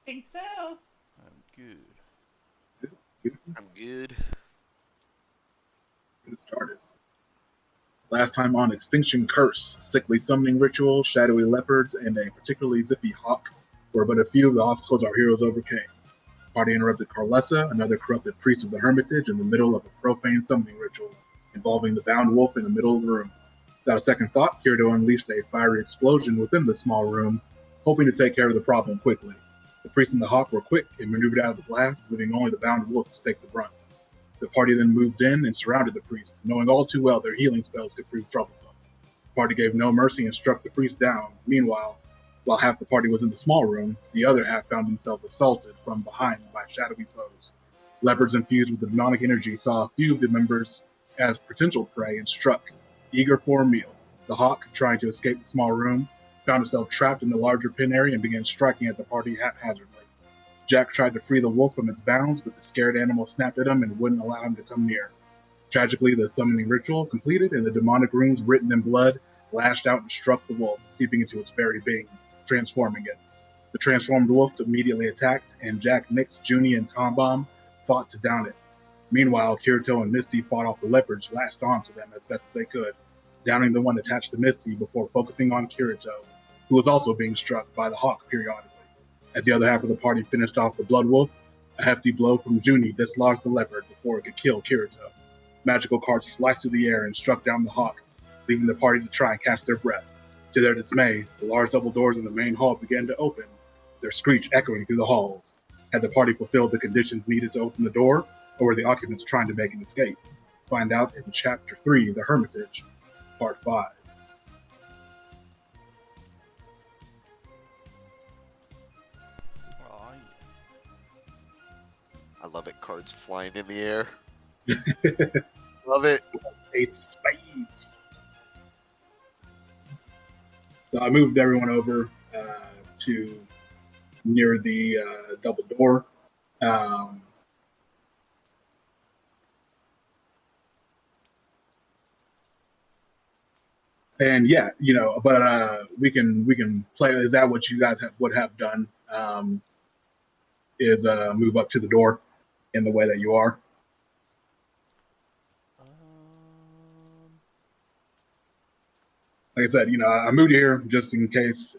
Think so. I'm good. I'm good. Get started. Last time on Extinction Curse, sickly summoning ritual, shadowy leopards, and a particularly zippy hawk were but a few of the obstacles our heroes overcame. Party interrupted Carlessa, another corrupted priest of the Hermitage, in the middle of a profane summoning ritual involving the bound wolf in the middle of the room. Without a second thought, Kirito unleashed a fiery explosion within the small room, hoping to take care of the problem quickly. The priest and the hawk were quick and maneuvered out of the blast, leaving only the bound wolf to take the brunt. The party then moved in and surrounded the priest, knowing all too well their healing spells could prove troublesome. The party gave no mercy and struck the priest down. Meanwhile, while half the party was in the small room, the other half found themselves assaulted from behind by shadowy foes. Leopards infused with the demonic energy saw a few of the members as potential prey and struck, eager for a meal. The hawk, trying to escape the small room, found herself trapped in the larger pen area and began striking at the party haphazardly. Jack tried to free the wolf from its bounds, but the scared animal snapped at him and wouldn't allow him to come near. Tragically, the summoning ritual completed, and the demonic runes written in blood lashed out and struck the wolf, seeping into its very being, transforming it. The transformed wolf immediately attacked, and Jack, Nix, Junie, and Tom Bomb fought to down it. Meanwhile, Kirito and Misty fought off the leopards, lashed onto them as best as they could, downing the one attached to Misty before focusing on Kirito, who was also being struck by the hawk periodically. As the other half of the party finished off the blood wolf, a hefty blow from Junie dislodged the leopard before it could kill Kirito. Magical cards sliced through the air and struck down the hawk, leaving the party to try and catch their breath. To their dismay, the large double doors in the main hall began to open, their screech echoing through the halls. Had the party fulfilled the conditions needed to open the door, or were the occupants trying to make an escape? Find out in Chapter 3, The Hermitage, Part 5. Oh, yeah. I love it. Cards flying in the air. Love it. Ace of Spades. So I moved everyone over to near the double door. Um, and yeah, but we can play. Is that what you guys would have done? Is move up to the door in the way that you are. Um, Like I said, I moved you here just in case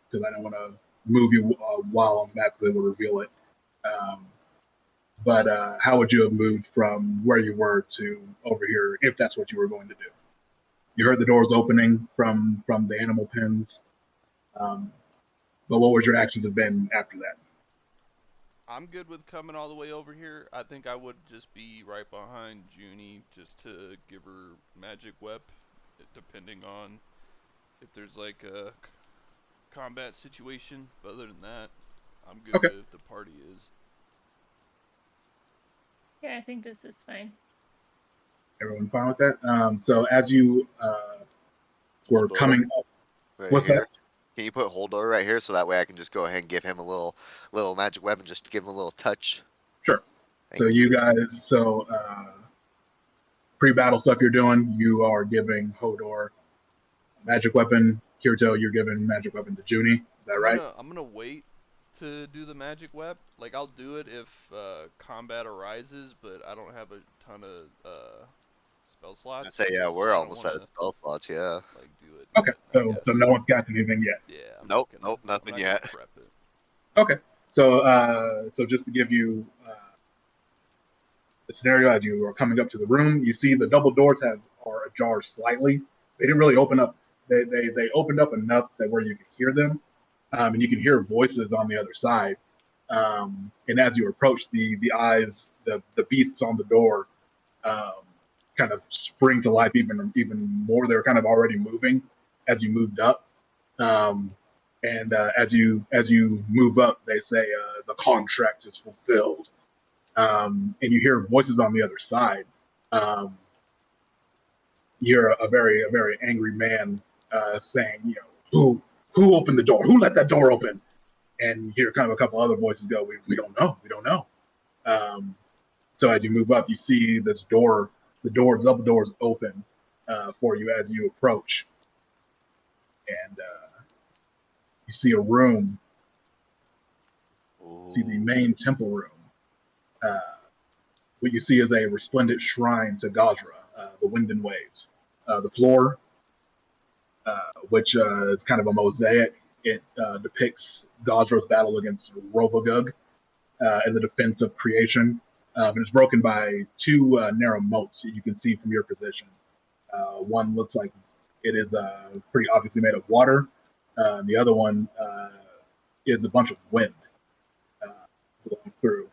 because I don't want to move you while I'm back because it will reveal it. Um, but how would you have moved from where you were to over here if that's what you were going to do? You heard the doors opening from the animal pens, um, but what would your actions have been after that? I'm good with coming all the way over here. I think I would just be right behind Junie just to give her magic whip, depending on if there's like a combat situation. But other than that, I'm good Okay. with the party is. Yeah, I think this is fine. Everyone fine with that? So as you were Hold coming up, right what's here. that? Can you put Holdor right here so that way I can just go ahead and give him a little magic weapon just to give him a little touch? Sure. So Thank you guys, pre-battle stuff you're doing, you are giving Hodor magic weapon. Kirito, you're giving magic weapon to Junie. Is that right? I'm gonna wait to do the magic web. Like I'll do it if combat arises, but I don't have a ton of spell slots. I'd say yeah, we're I don't almost out of wanna spell slots. Yeah. like do it. Okay. I So guess. no one's got anything yet. Yeah, I'm Nope. not gonna. Nope. I'm Nothing not yet. gonna prep it. Okay. So just to give you the scenario as you are coming up to the room, you see the double doors are ajar slightly. They didn't really open up. They opened up enough that where you could hear them, and you can hear voices on the other side. And as you approach, the eyes, the beasts on the door, um, kind of spring to life even more. They're kind of already moving as you moved up. Um, and as you move up, they say the contract is fulfilled, and you hear voices on the other side. Um, you hear a very angry man saying, who opened the door? Who let that door open? And you hear kind of a couple other voices go, we don't know, we don't know. Um, so as you move up, you see this door, double doors open for you as you approach, and you see a room see the main temple room. What you see is a resplendent shrine to Gajra, the Wind and Waves. The floor, which is kind of a mosaic, it depicts Gajra's battle against Rovagug and the defense of creation. And it's broken by two narrow moats that you can see from your position. One looks like it is pretty obviously made of water. The other one is a bunch of wind flowing through,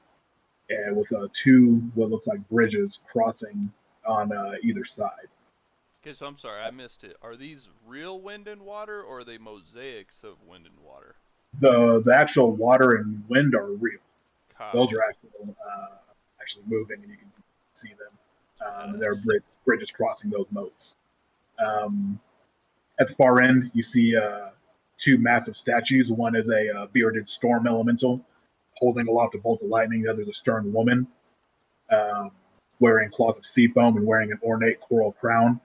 and with two what looks like bridges crossing on either side. Okay, so I'm sorry, I missed it. Are these real wind and water, or are they mosaics of wind and water? The actual water and wind are real. Copy. Those are actually moving, and you can see them. And there are bridges crossing those moats. At the far end, you see two massive statues. One is a bearded storm elemental holding aloft a bolt of lightning. The other is a stern woman wearing cloth of sea foam and wearing an ornate coral crown.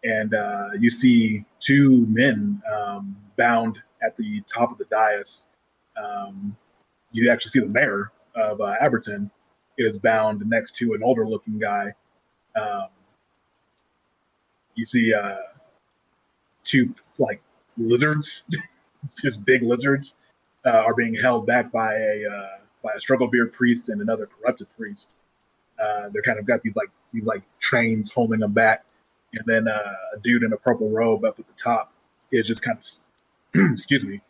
And you see two men bound at the top of the dais. You actually see the mayor of Aberton is bound next to an older looking guy. You see two like lizards, just big lizards, are being held back by a struggle beard priest and another corrupted priest. They're kind of got these trains holding them back, and then a dude in a purple robe up at the top is just kind of excuse me,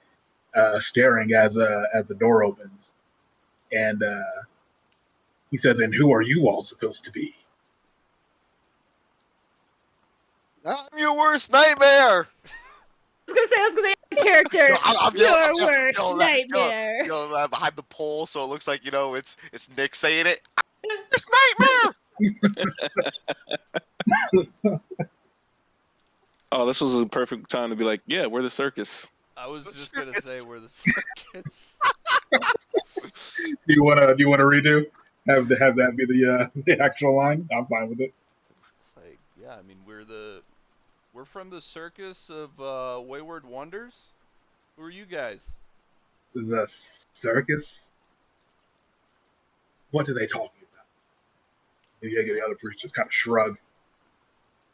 staring as the door opens, and he says, "And who are you all supposed to be?" I'm your worst nightmare. I was gonna say character. I'm Your worst nightmare. Behind the pole, so it looks like it's Nick saying it. Worst nightmare. Oh, this was a perfect time to be like, yeah, we're the circus. I was The just gonna circus. say we're the circus. Do you want to redo? Have that be the actual line? I'm fine with it. It's like, yeah, I mean, we're from the circus of Wayward Wonders. Who are you guys? The circus. What are they talking about? The other priest just kind of shrug.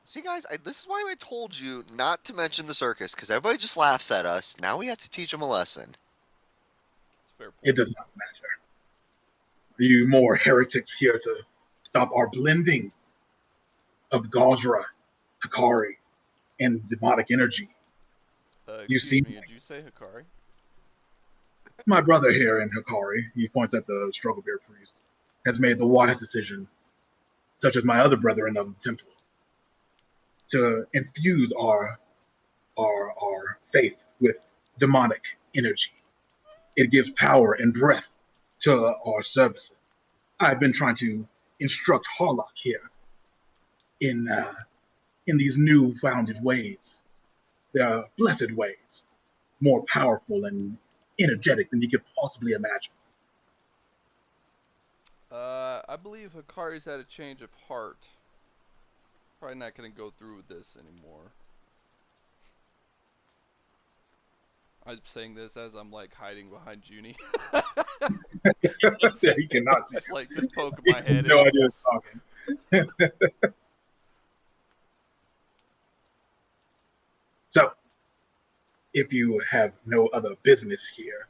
See, guys, this is why I told you not to mention the circus, because everybody just laughs at us. Now we have to teach them a lesson. It's a fair point. It does not matter. Are you more heretics here to stop our blending of Gajra, Hikari, and demonic energy? You Excuse see, me, did you say Hikari? my brother here in Hikari, he points at the struggle beard priest, has made the wise decision, such as my other brethren of the temple, to infuse our faith with demonic energy. It gives power and breath to our services. I've been trying to instruct Harlock here in these new founded ways. They're blessed ways, more powerful and energetic than you could possibly imagine. I believe Hikari's had a change of heart. Probably not gonna go through with this anymore. I'm saying this as I'm like hiding behind Junie. Yeah, he cannot see. Like just poking He my has head no in. idea who's talking. So, if you have no other business here,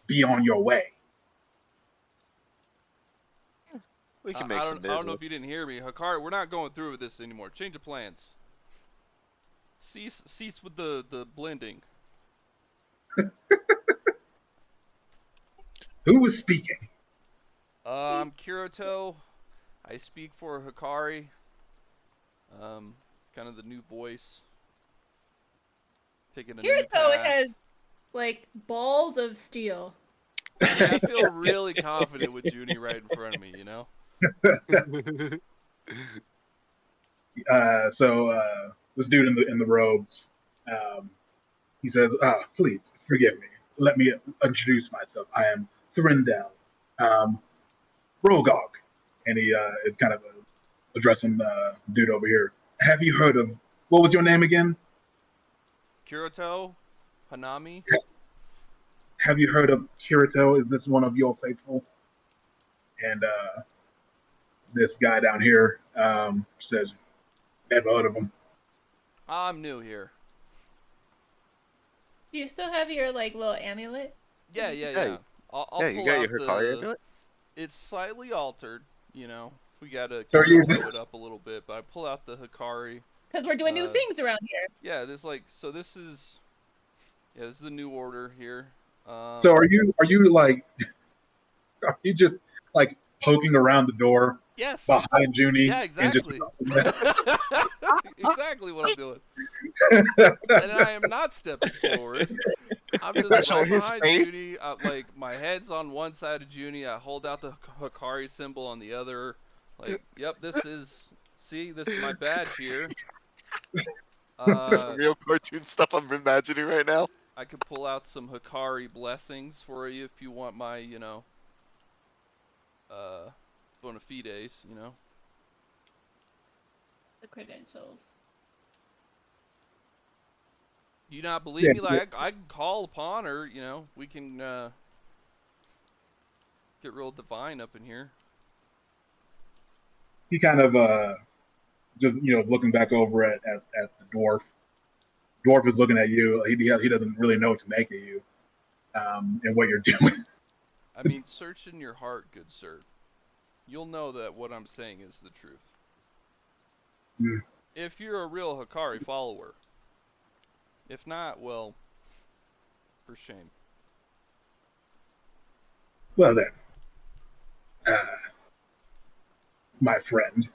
be on your way. We can I make some don't business. know if you didn't hear me. Hikari, we're not going through with this anymore. Change of plans. Cease with the blending. Who was speaking? I'm Kirito. I speak for Hikari. Kind of the new voice. Taking a new Kirito path. has like balls of steel. Yeah, I feel really confident with Junie right in front of me, you know? So this dude in the robes, he says, "Please forgive me. Let me introduce myself. I am Thrindel, Rogog," and he is kind of addressing the dude over here. Have you heard of what was your name again? Kirito? Hanami? have you heard of Kirito? Is this one of your faithful? And this guy down here says, never heard of him. I'm new here. Do you still have your like little amulet? Yeah. Yeah, I'll yeah, you pull got out your Hikari the. amulet? It's slightly altered, you know. We gotta So are you- blow it up a little bit, but I pull out the Hikari. Because we're doing new things around here. Yeah, this is the new order here. So are you like, are you just like poking around the door Yes. behind Junie? Yeah, And just exactly. Exactly what I'm doing. And I am not stepping forward. I'm just Push right on his behind face. Junie. Like my head's on one side of Junie. I hold out the Hikari symbol on the other. Like, yep, this is my badge here. This is real cartoon stuff I'm imagining right now. I could pull out some Hikari blessings for you if you want my, bona fides, The credentials. Do you not believe Yeah, me? Like, I can call upon her, we can, get real divine up in here. he kind of just is looking back over at the dwarf. Dwarf is looking at you. He doesn't really know what to make of you and what you're doing. I mean, search in your heart, good sir. You'll know that what I'm saying is the truth. Mm. If you're a real Hikari follower. If not, well, for shame. Well then, my friend,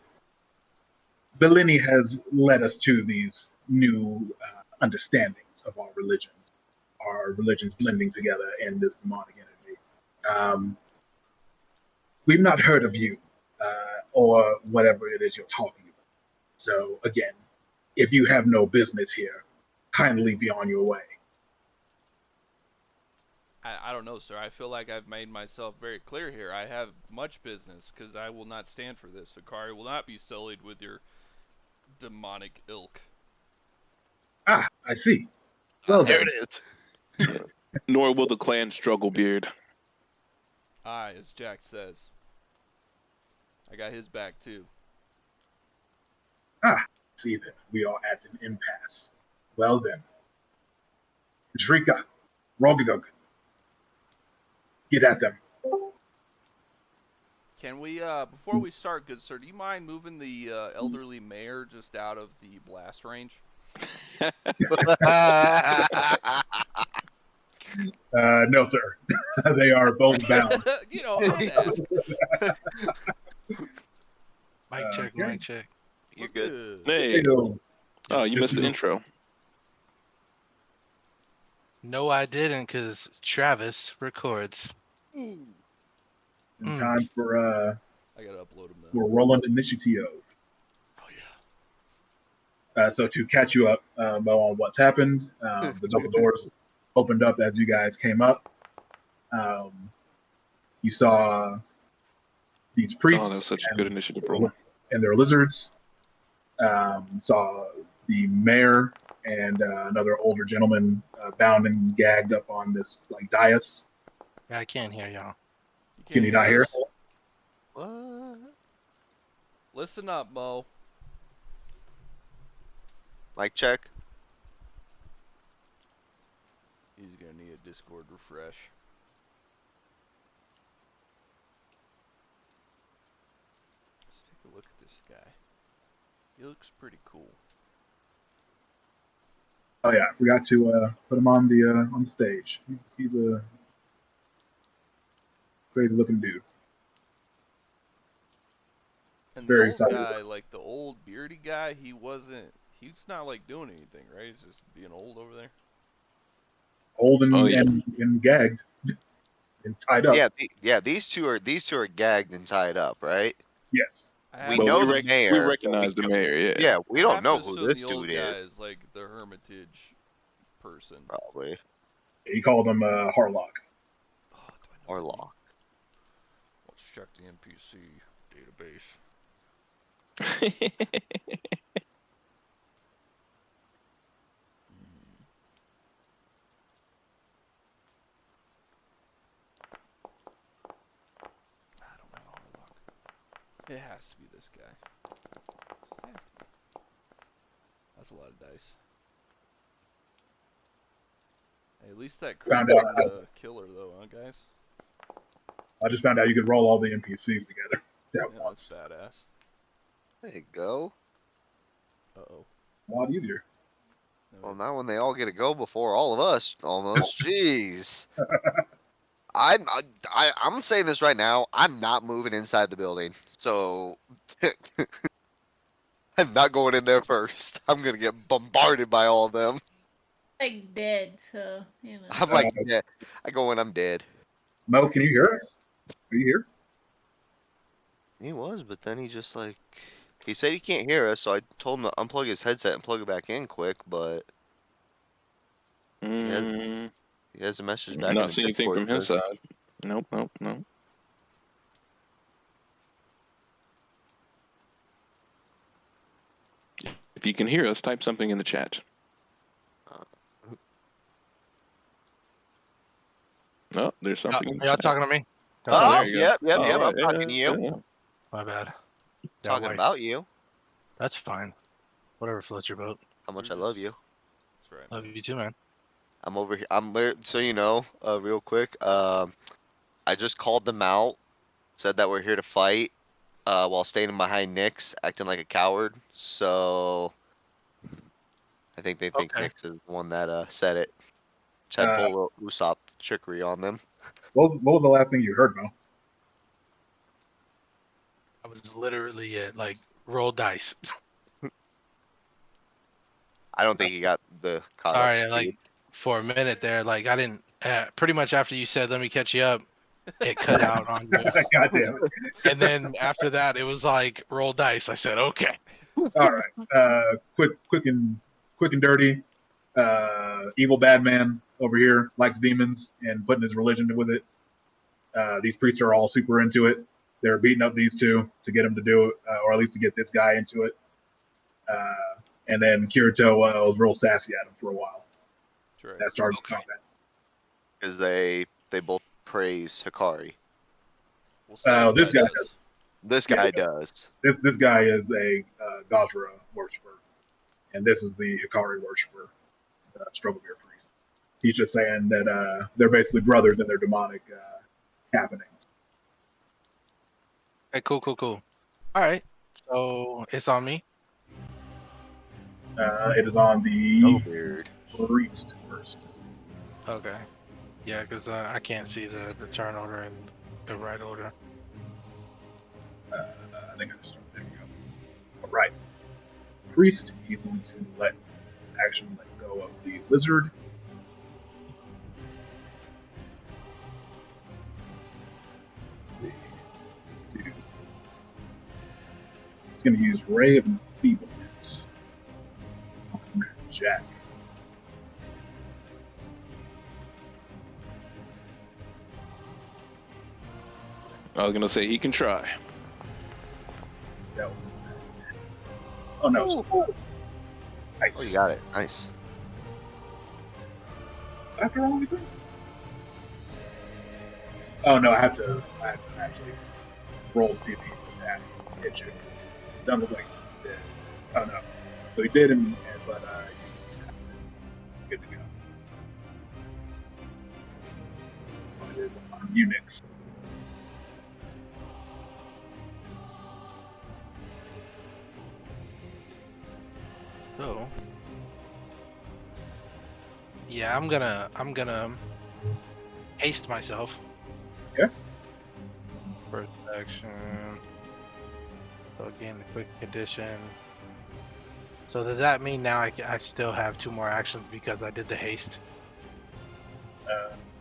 Bellini has led us to these new understandings of our religions blending together in this demonic energy. We've not heard of you or whatever it is you're talking about. So again, if you have no business here, kindly be on your way. I don't know, sir. I feel like I've made myself very clear here. I have much business, because I will not stand for this. Hikari will not be sullied with your demonic ilk. Ah, I see. Well There then, it is. Nor will the clan struggle, Beard. Aye, as Jack says. I got his back, too. see then, we are at an impasse. Well then, Shrika, Rogagug, get at them. Can we, before we start, good sir, do you mind moving the elderly mayor just out of the blast range? No, sir. They are both bound. I had to ask. Mic check, Okay. mic check. You're good. Hey. Heyo. Oh, you missed the intro. No, I didn't, because Travis records. Ooh. In time for I gotta upload him though. we're rolling initiative. Oh yeah. So to catch you up Mo, on what's happened, the double doors opened up as you guys came up. You saw these Oh, that priests was such a good initiative roll. and their lizards. Saw the mayor and another older gentleman bound and gagged up on this like dais. I can't hear y'all. Can you not hear? us? What? Listen up, Mo. Mic check. He's gonna need a Discord refresh. Let's take a look at this guy. He looks pretty cool. Oh yeah, I forgot to put him on the stage. He's a crazy looking dude. And Very the old excited. guy, like the old beardy guy, he's not like doing anything, right? He's just being old over there. Old and, Oh, yeah. and gagged and tied up. Yeah, these two are gagged and tied up, right? Yes. I We have know to- the mayor. We recognize the mayor, yeah. Yeah, we I don't have know to who assume this the old dude guy is. is like the Hermitage person. Probably. He called him Harlock. Oh, do I know Or the name? Law. Let's check the NPC database. It has to be this guy. Just has to be. That's a lot of dice. Hey, at least that Found critical out. the killer though, huh guys? I just found out you could roll all the NPCs together at Yeah, that's once. badass. There you go. Uh-oh. A lot easier. No, Well, now when they all get to go before all of us, almost. Jeez. I'm saying this right now. I'm not moving inside the building, so I'm not going in there first. I'm gonna get bombarded by all of them. Like dead, so you know. I'm like, yeah. I go in, I'm dead. Mo, can you hear us? Are you here? He was, but then he just like he said he can't hear us, so I told him to unplug his headset and plug it back in quick. But he Mm, has a message back in not the seeing anything Discord. from his side. Nope, nope, nope. If you can hear us, type something in the chat. Oh, there's something in the Y'all chat. talking to me? Oh, Oh, there you go. yep. Oh, I'm yeah, talking to you. yeah. My bad. Yeah, Talking wife. about you. That's fine. Whatever floats your boat. How much You're I love just- you. That's right. Love you too, man. I'm over here. So you know, real quick. I just called them out. Said that we're here to fight. While standing behind Nyx, acting like a coward. So I think they think Okay. Nyx is the one that said it. Tried to pull a little Usopp trickery on them. What was the last thing you heard, Mo? I was literally at like roll dice. I don't think he got the caught up Sorry, speed. like for a minute there, like I didn't. Pretty much after you said "let me catch you up," it cut out on you, God damn it. and then after that, it was like roll dice. I said, "Okay." All right. Quick and dirty. Evil bad man over here likes demons and putting his religion with it. These priests are all super into it. They're beating up these two to get them to do it, or at least to get this guy into it. And then Kirito was real sassy at him for a while. That's right. That started the Okay. combat. Because they both praise Hikari. We'll say This guy does. This Yeah, guy does. This guy is a Gajra worshiper, and this is the Hikari worshiper, Strogomir priest. He's just saying that they're basically brothers in their demonic happenings. Okay, cool. All right, so it's on me. It is on the So weird. priest first. Okay. Yeah, because I can't see the turn order and the right order. I think I just started. There you go. All right. Priest, he's going to let go of the lizard. He's going to use Ray of Enfeeblement on Jack. I was gonna say he can try. That was oh no! Oh, Nice. you got it. Nice. After all, anything? Oh no! I have to actually roll to see if he attack hit you. Done with like he did. Oh no! So he did, but good to go. On Unix. So, yeah, I'm gonna haste myself. Okay. First action. So again, the quick condition. So does that mean now I still have 2 more actions because I did the haste?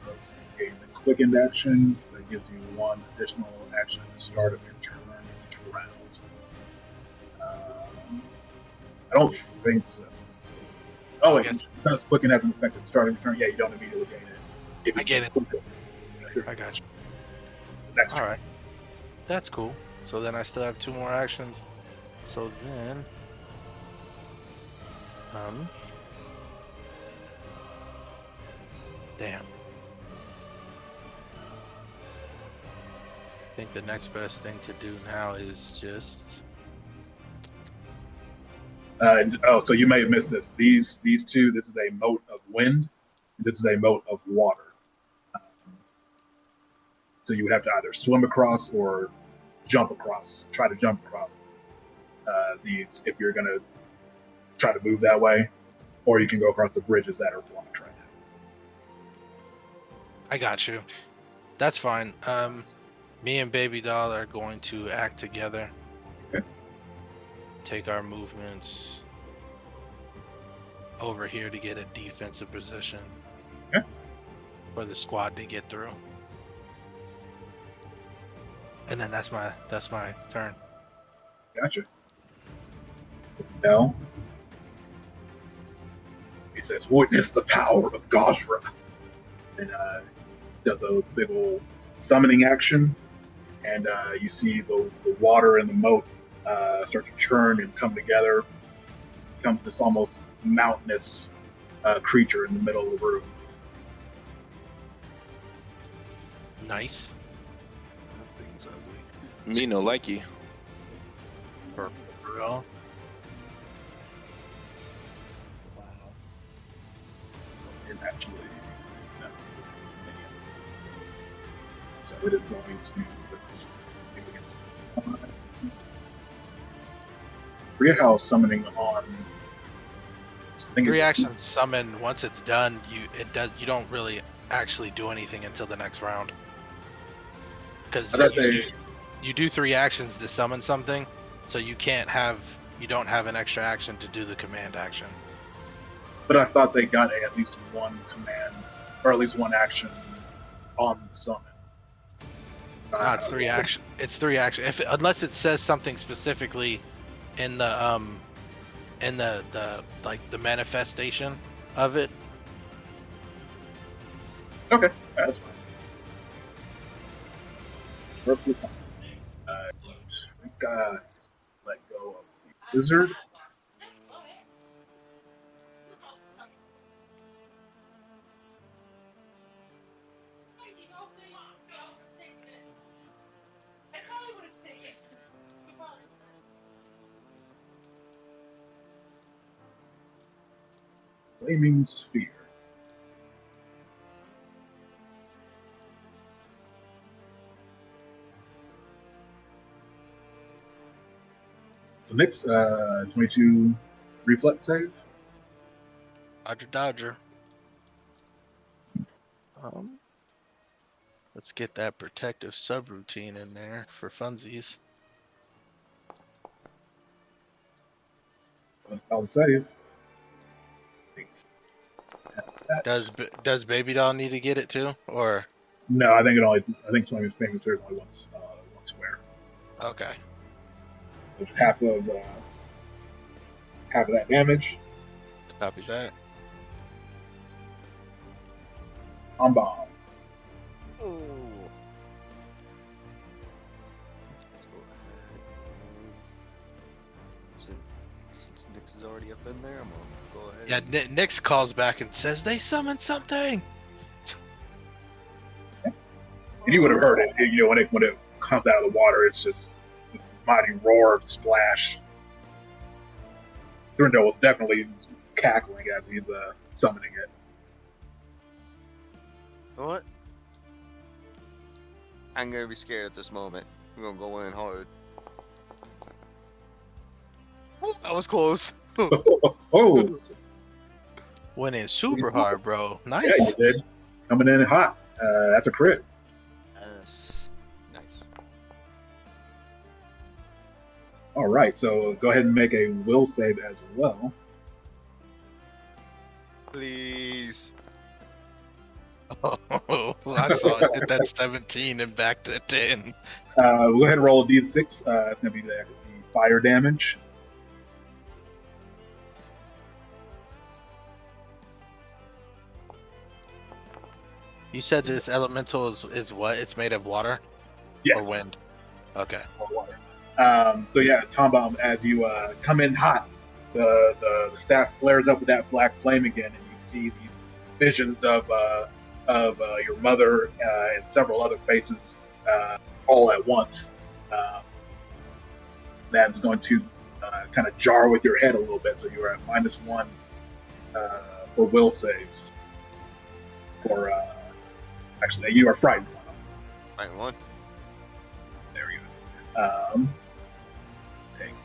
Let's see. Okay, the quickened action that gives you 1 additional action at the start of your turn each round. I don't think so. Oh, wait, because quicken has an effect at the start of your turn. Yeah, you don't immediately gain it. I get it. Sure. I got you. That's All right. That's cool. So then I still have 2 more actions. So then, damn. think the next best thing to do now is just. So you may have missed this. These two. This is a moat of wind. This is a moat of water. So you would have to either swim across or jump across. Try to jump across these if you're going to try to move that way, or you can go across the bridges that are blocked right now. I got you. That's fine. Me and Baby Doll are going to act together. Okay. Take our movements over here to get a defensive position. Okay. For the squad to get through. And then that's my turn. Gotcha. No. He says, "Witness the power of Gajra," and does a big old summoning action, and you see the water in the moat start to churn and come together. Becomes this almost mountainous creature in the middle of the room. Nice. That thing's ugly. Me no likey. For real. Wow. And actually, no. So it is going to. Rehal summoning on. I think Three it's- actions summon. Once it's done, you don't really actually do anything until the next round. Because I thought they- you do 3 actions to summon something, so you don't have an extra action to do the command action. But I thought they got at least one command, or at least one action on the summon. No, it's 3 action. It's 3 action. Unless it says something specifically in the like the manifestation of it. Okay, that's fine. Perfectly fine. I think let go of the wizard. Flaming sphere. So next, 22 reflex save. Dodger. Let's get that protective subroutine in there for funsies. I'll save. That- Does Baby Doll need to get it too, or No, I think Flaming Sphere is only one square. okay? So half of that damage. Copy that. On bomb. Oh. Let's go ahead. Since Nyx is already up in there, I'm gonna go ahead. Yeah, Nyx calls back and says they summoned something. And you would have heard it, when it comes out of the water. It's just this mighty roar, splash. Thurndale was definitely cackling as he's summoning it. You know what? I'm gonna be scared at this moment. I'm gonna go in hard. That was close. Oh, Went in super hard, bro. Nice. yeah, you did. Coming in hot. That's a crit. Yes. Nice. All right, so go ahead and make a will save as well. Please. I saw it hit that 17 and back to 10. We'll go ahead and roll a d6. That's going to be the fire damage. You said this elemental is what? It's made of water Yes. or wind? Okay. Or water. So yeah, Tom Bomb, as you come in hot, the staff flares up with that black flame again, and you see these visions of your mother and several other faces all at once. That's going to kind of jar with your head a little bit, so you are at -1 for will saves. For actually, you are frightened. Right one. There you go. Dang.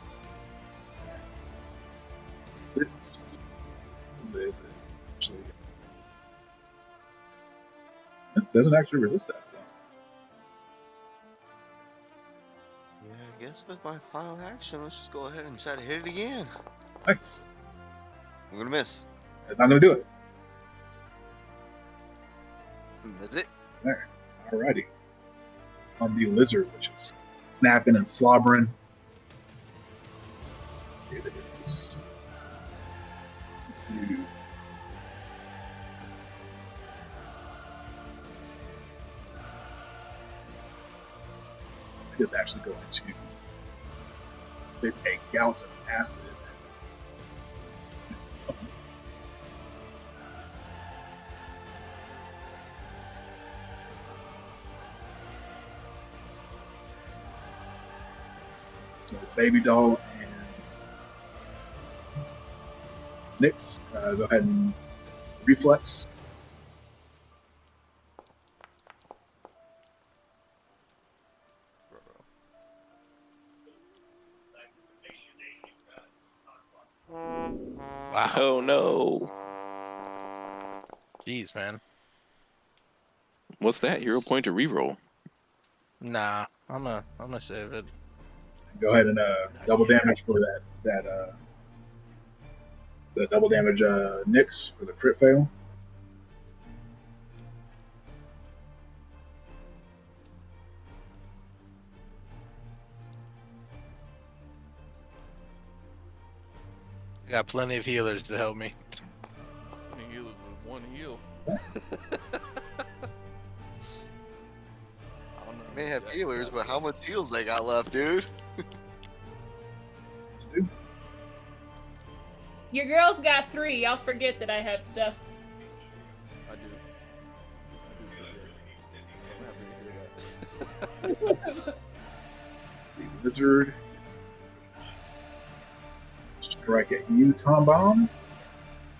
It doesn't actually resist that. So. Yeah, I guess with my final action, let's just go ahead and try to hit it again. Nice. I'm gonna miss. That's not going to do it. That's it. There. Alrighty. On the lizard, which is snapping and slobbering. It is. It is actually going to take a gout of acid. So Baby Doll and Nyx, go ahead and reflex. Wow. Oh no. Jeez, man. What's that? Hero point to reroll. Nah, I'm gonna save it. Go ahead and double damage for the double damage Nyx for the crit fail. I got plenty of healers to help me. He heals with 1 heal. I don't know May have Jack healers, got but how that. much heals they got left, dude? Your girl's got 3. Y'all forget that I have stuff. I do. I'm happy to hear that. The lizard strike at you, Tom Bomb,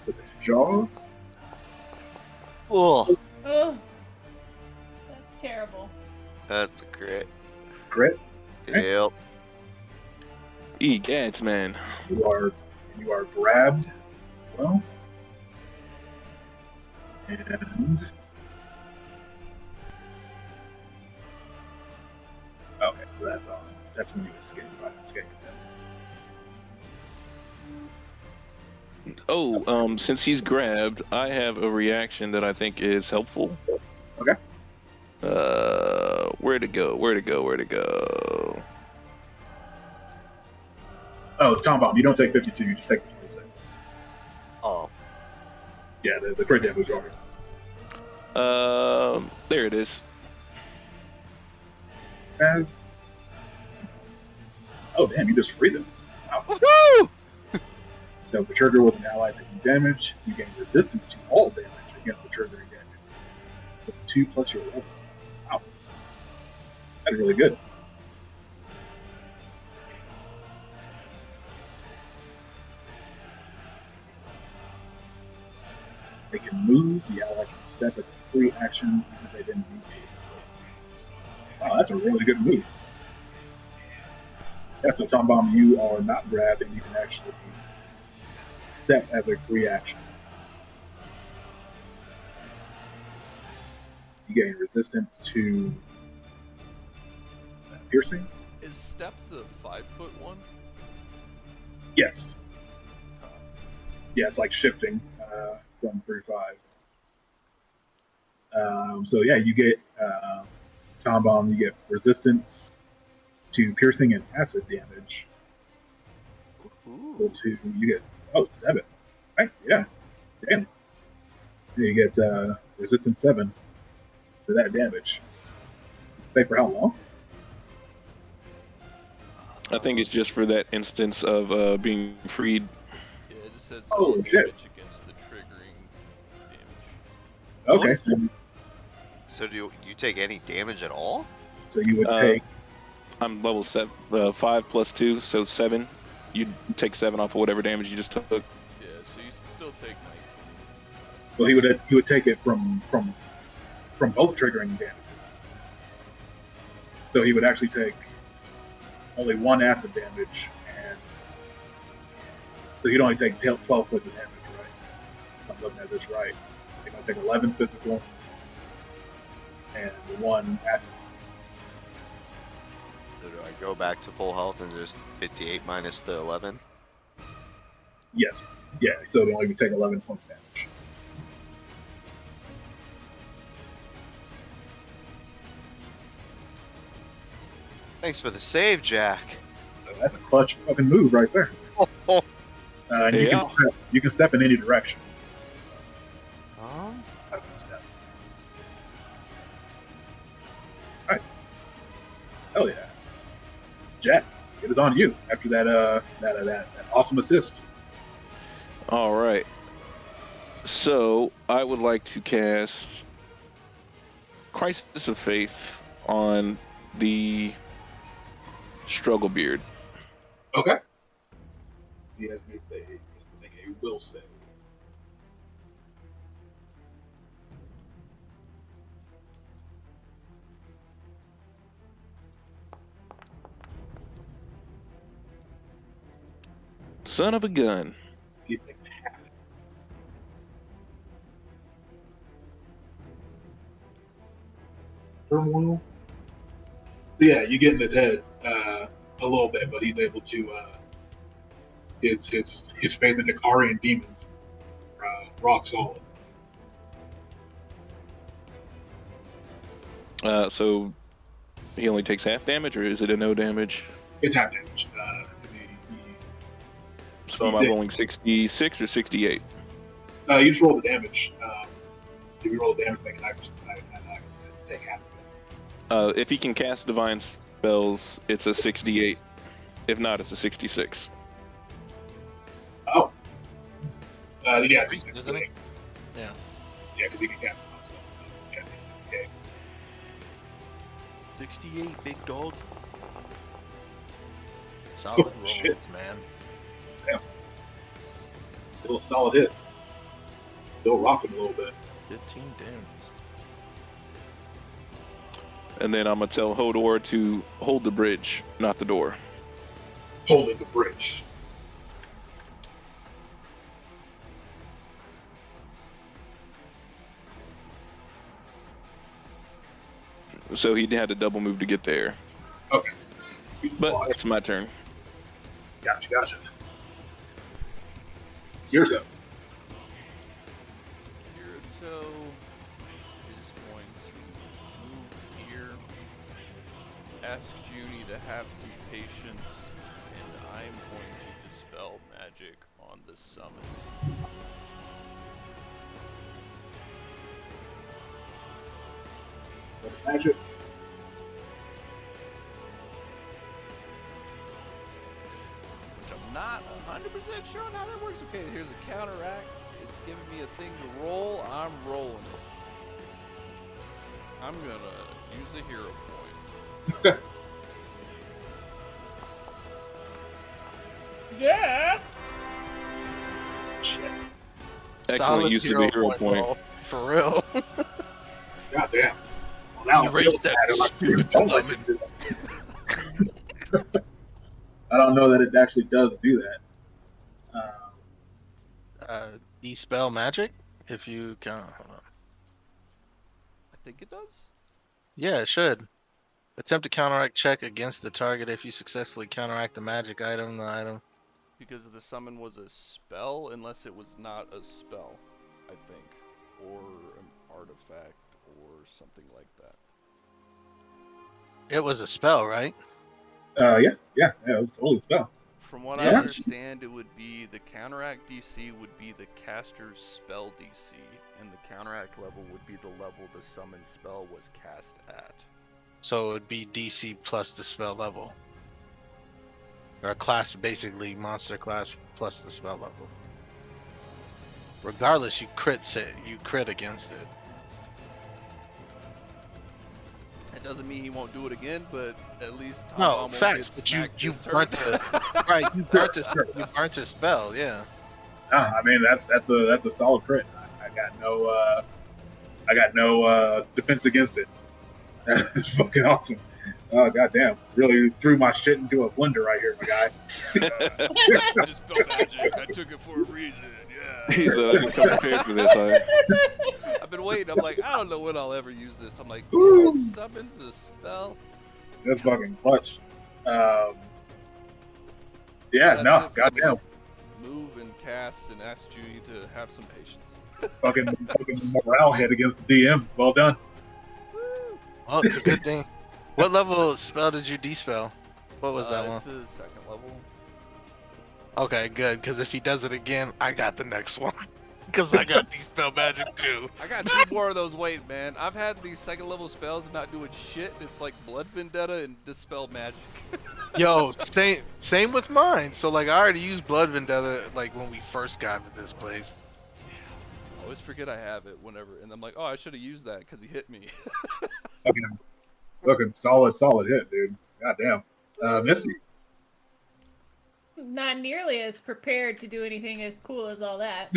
with its jaws. Oh, Oh, that's terrible. that's a crit. Crit. Yep. Egads, man. You are grabbed. Well, and okay, so that's on. That's when you escape by an escape attempt. Oh, since he's grabbed, I have a reaction that I think is helpful. Okay. Where to go? Where to go? Where to go? Oh, Tom Bomb, you don't take 52. You just take the 26. Oh, Yeah, the crit damage are. There it is. As oh damn, you just freed them. Wow. woohoo! So if the trigger was an ally taking damage, you gain resistance to all damage against the triggering damage. 2 plus your level. Wow. That's really good. They can move, the ally can step as a free action even if they didn't need to. Wow, that's a really good move. Yeah, so Tom Bomb, you are not grabbed and you can actually step as a free action. You gain resistance to piercing. Is Step the 5-foot one? Yes. Yeah, it's like shifting from 3-5. So yeah, you get Tom Bomb, you get resistance to piercing and acid damage. Equal to you get 7. Right? Yeah. Damn. You get resistance 7 to that damage. Say for how long? I think it's just for that instance of being freed. Yeah, it just says Oh, all shit. damage against the triggering damage. Okay, So do you take any damage at all? So you would Uh, take I'm level 7, 5 plus 2, so 7. You'd take 7 off of whatever damage you just took. Yeah, so you still take 19. well, he would take it from both triggering damages. So he would actually take only 1 acid damage, and so he'd only take 12 points of damage, right? If I'm looking at this right. He's going to take 11 physical and 1 acid. So do I go back to full health and just 58 minus the 11? Yes. Yeah, so it'd only take 11 points of damage. Thanks for the save, Jack. That's a clutch fucking move right there. Oh. And Yeah. you can step in any direction. Oh. I can step. Alright. Hell yeah. Jack, it is on you after that awesome assist. All right. So I would like to cast Crisis of Faith on the Struggle Beard. Okay. He has to make a will save. Son of a gun. He makes half. Turmoil. So yeah, you get in his head a little bit, but he's able to his faith in Dakarian demons rock solid. So he only takes half damage, or is it a no damage? It's half damage. 'Cause So am I rolling 66 or 68? you just roll the damage. If you roll the damage, they can actually take half of it. If he can cast divine spells, it's a 68. If not, it's a 66. Oh. Yeah, Isn't it? Yeah. Yeah, because he can cast it on spells. So, yeah, it's 68. 68, big dog. Solid rolls, shit. man. Still a solid hit. Still rocking a little bit. 15 damage. And then I'm going to tell Hodor to hold the bridge, not the door. Holding the bridge. So he had to double move to get there. Okay. But it's my turn. Gotcha. Yours up. Kirito is going to move here, ask Junie to have some patience, and I'm going to dispel magic on the summon. Magic. Which I'm not 100% sure on how that works. Okay, here's a counteract. It's giving me a thing to roll. I'm rolling it. I'm gonna use a hero point. Yeah. Shit. Excellent Solid use of the hero point. roll, for real. God damn. Well, now You I'm raised real that mad. stupid Don't like summon. to do that. I don't know that it actually does do that. Dispel magic? If you can. Hold on. I think it does. Yeah, it should. Attempt to counteract check against the target. If you successfully counteract the magic item, the item. Because the summon was a spell, unless it was not a spell, I think. Or an artifact, or something like that. It was a spell, right? Yeah, it was totally a spell. From what I Yeah. understand, it would be the counteract DC would be the caster's spell DC, and the counteract level would be the level the summon spell was cast at. So it would be DC plus the spell level. Or a class, basically monster class plus the spell level. Regardless, you crit against it. That doesn't mean he won't do it again, but at least Tom No, Bomb won't facts. get But you smacked you this turn. burnt a right. You burnt a Sure. you burnt a spell. Yeah. Nah, I mean that's a solid crit. I got no defense against it. That's fucking awesome. Oh goddamn! Really threw my shit into a blender right here, my guy. Just spell magic. I took it for a reason. He Yeah. said, "I didn't come prepared for this." I've been waiting. I'm like, I don't know when I'll ever use this. I'm like, Woo. it summons a spell. That's fucking clutch. Yeah, That's no, it for goddamn. me. Move and cast and ask Judy to have some patience. fucking morale hit against the DM. Well done. Well, it's a good thing. What level spell did you dispel? What was that one? It's a second level. Okay, good. Because if he does it again, I got the next one. Because I got dispel magic too. I got 2 more of those waiting, man. I've had these second level spells and not doing shit. It's like Blood Vendetta and Dispel Magic. Yo, same with mine. So like, I already used Blood Vendetta like when we first got into this place. I always forget I have it whenever, and I'm like, oh, I should have used that because he hit me. Fucking solid hit, dude. Goddamn. Missy. Not nearly as prepared to do anything as cool as all that.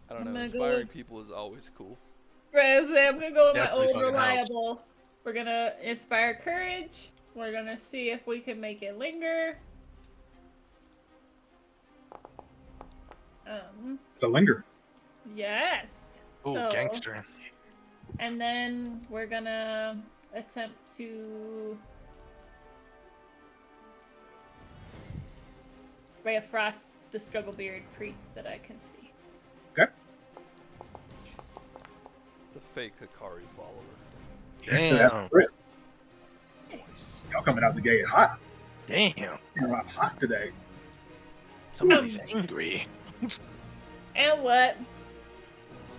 I don't I'm know. gonna go Inspiring with- people is always cool. Right, so I'm gonna go with Definitely my fucking old helps. reliable. We're gonna inspire courage. We're gonna see if we can make it linger. It's a linger. Yes. Ooh, So- gangster. And then we're gonna attempt to Ray of Frost, the Strugglebeard priest that I can see. The fake Hikari follower. Damn. That's great. Nice. Y'all coming out the gate hot. Damn. You're out hot today. Somebody's angry. And what?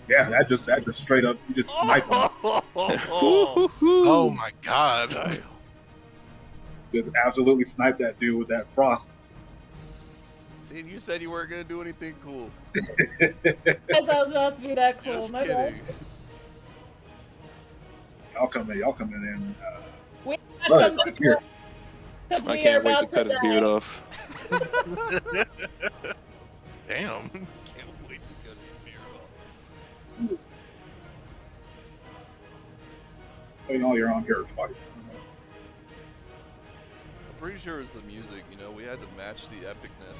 Yeah, that just straight up, you just sniped him. Oh my god. Just absolutely sniped that dude with that frost. See, you said you weren't gonna do anything cool. Because I was about to be that cool. Just My bad. kidding. Y'all coming in. We Look, come to right here. because I we are can't wait about to cut his die. beard off. Damn. Can't wait to cut your beard off. So you know you're on here twice. I'm pretty sure it was the music. You know, we had to match the epicness.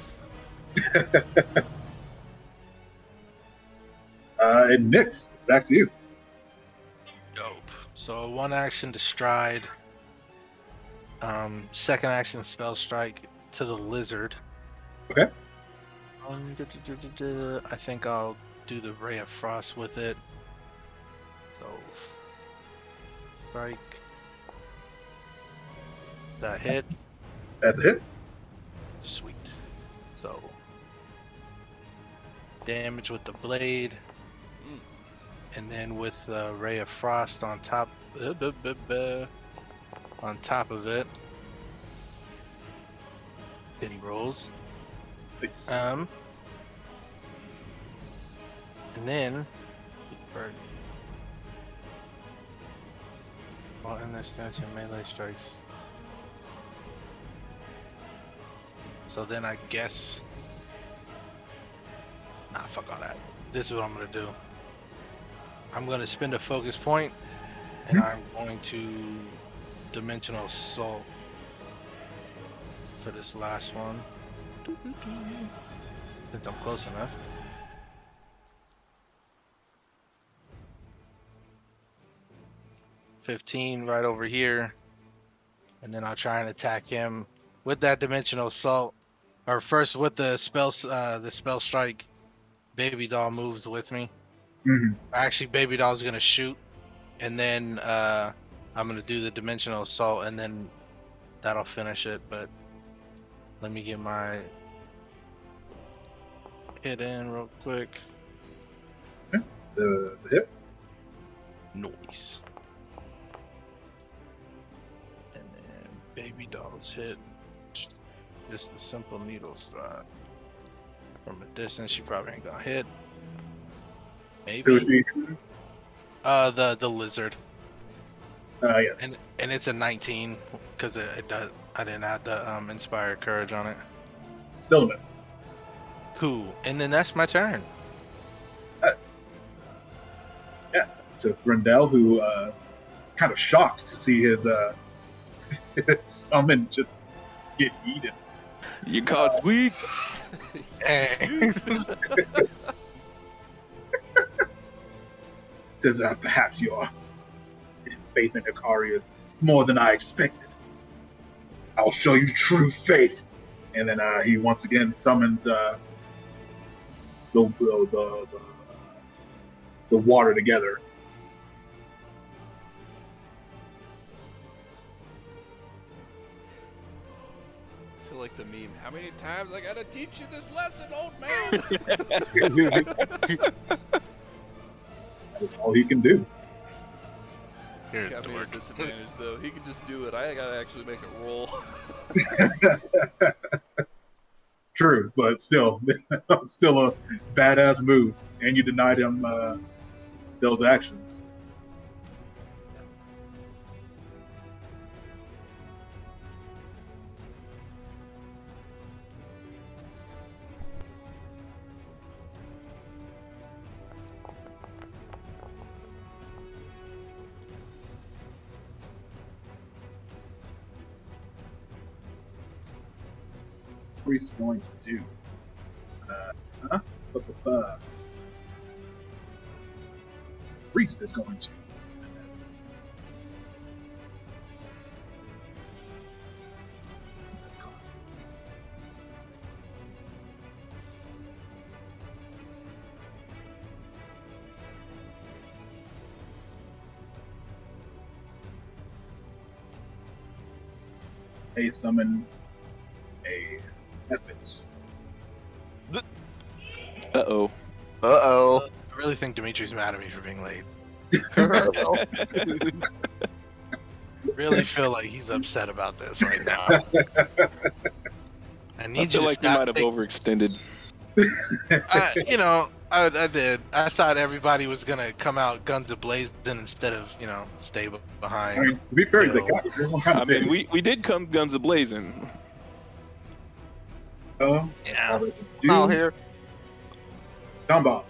And Nix, it's back to you. Dope. So one action to stride. Second action spell strike to the lizard. Okay. I think I'll do the Ray of Frost with it. So strike. That hit. That's a hit. Sweet. So damage with the blade. Mm. And then with the Ray of Frost on top on top of it. Then he rolls. Nice. And then while in this stance your melee strikes. So then I guess fuck all that. This is what I'm gonna do. I'm gonna spend a focus point and I'm going to Dimensional Assault for this last one. Since I'm close enough. $15 right over here. And then I'll try and attack him with that Dimensional Assault. Or first with the spell strike. Baby Doll moves with me. Mhm. Actually, Baby Doll's gonna shoot. And then I'm gonna do the Dimensional Assault and then that'll finish it. But let me get my hit in real quick. It's a hit. Noise. And then Baby Doll's hit. Just a simple needle strike. From a distance, she probably ain't gonna hit. Who is Maybe. he? The lizard. Yeah. And it's a 19 because it does. I didn't add the inspired courage on it. Still a miss. Cool. And then that's my turn. To Threndell, who kind of shocked to see his his summon just get eaten. Your god's weak. Hey. Says, perhaps your faith in Hikari is more than I expected. I'll show you true faith. And then he once again summons the water together. I feel like the meme. How many times I gotta teach you this lesson, old man? That is all he can do. He's Here, got me at a dork. disadvantage though. He can just do it. I gotta actually make it roll. True, but still a badass move. And you denied him those actions. Priest going to do? But the priest is going to. They summon a Mephits. Uh-oh. Uh-oh. I really think Dimitri's mad at me for being late. Really feel like he's upset about this right now. I I need feel you like to you stop. might have overextended. I did. I thought everybody was gonna come out guns a-blazing instead of stay I behind. mean, to be fair, You they know, got everyone kind I of mean, we did come guns a-blazing. Yeah. Out here. Down bomb.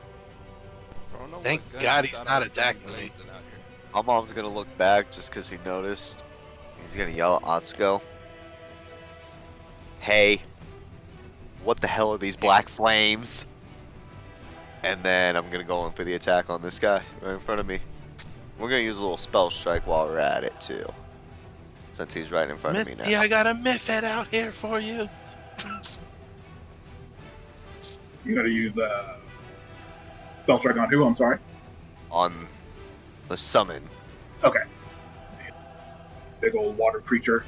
I don't know Thank what gun God you he's thought not I was gonna attacking be me. blazing out here. My mom's gonna look back just because he noticed. He's gonna yell at Atsuko. Hey, what the hell are these black flames? And then I'm gonna go in for the attack on this guy right in front of me. We're gonna use a little spell strike while we're at it too, since he's right in front of me now. Yeah, I got a Mephit out here for you. You gotta use spell strike on who? I'm sorry. On the summon. Okay. Big old water creature.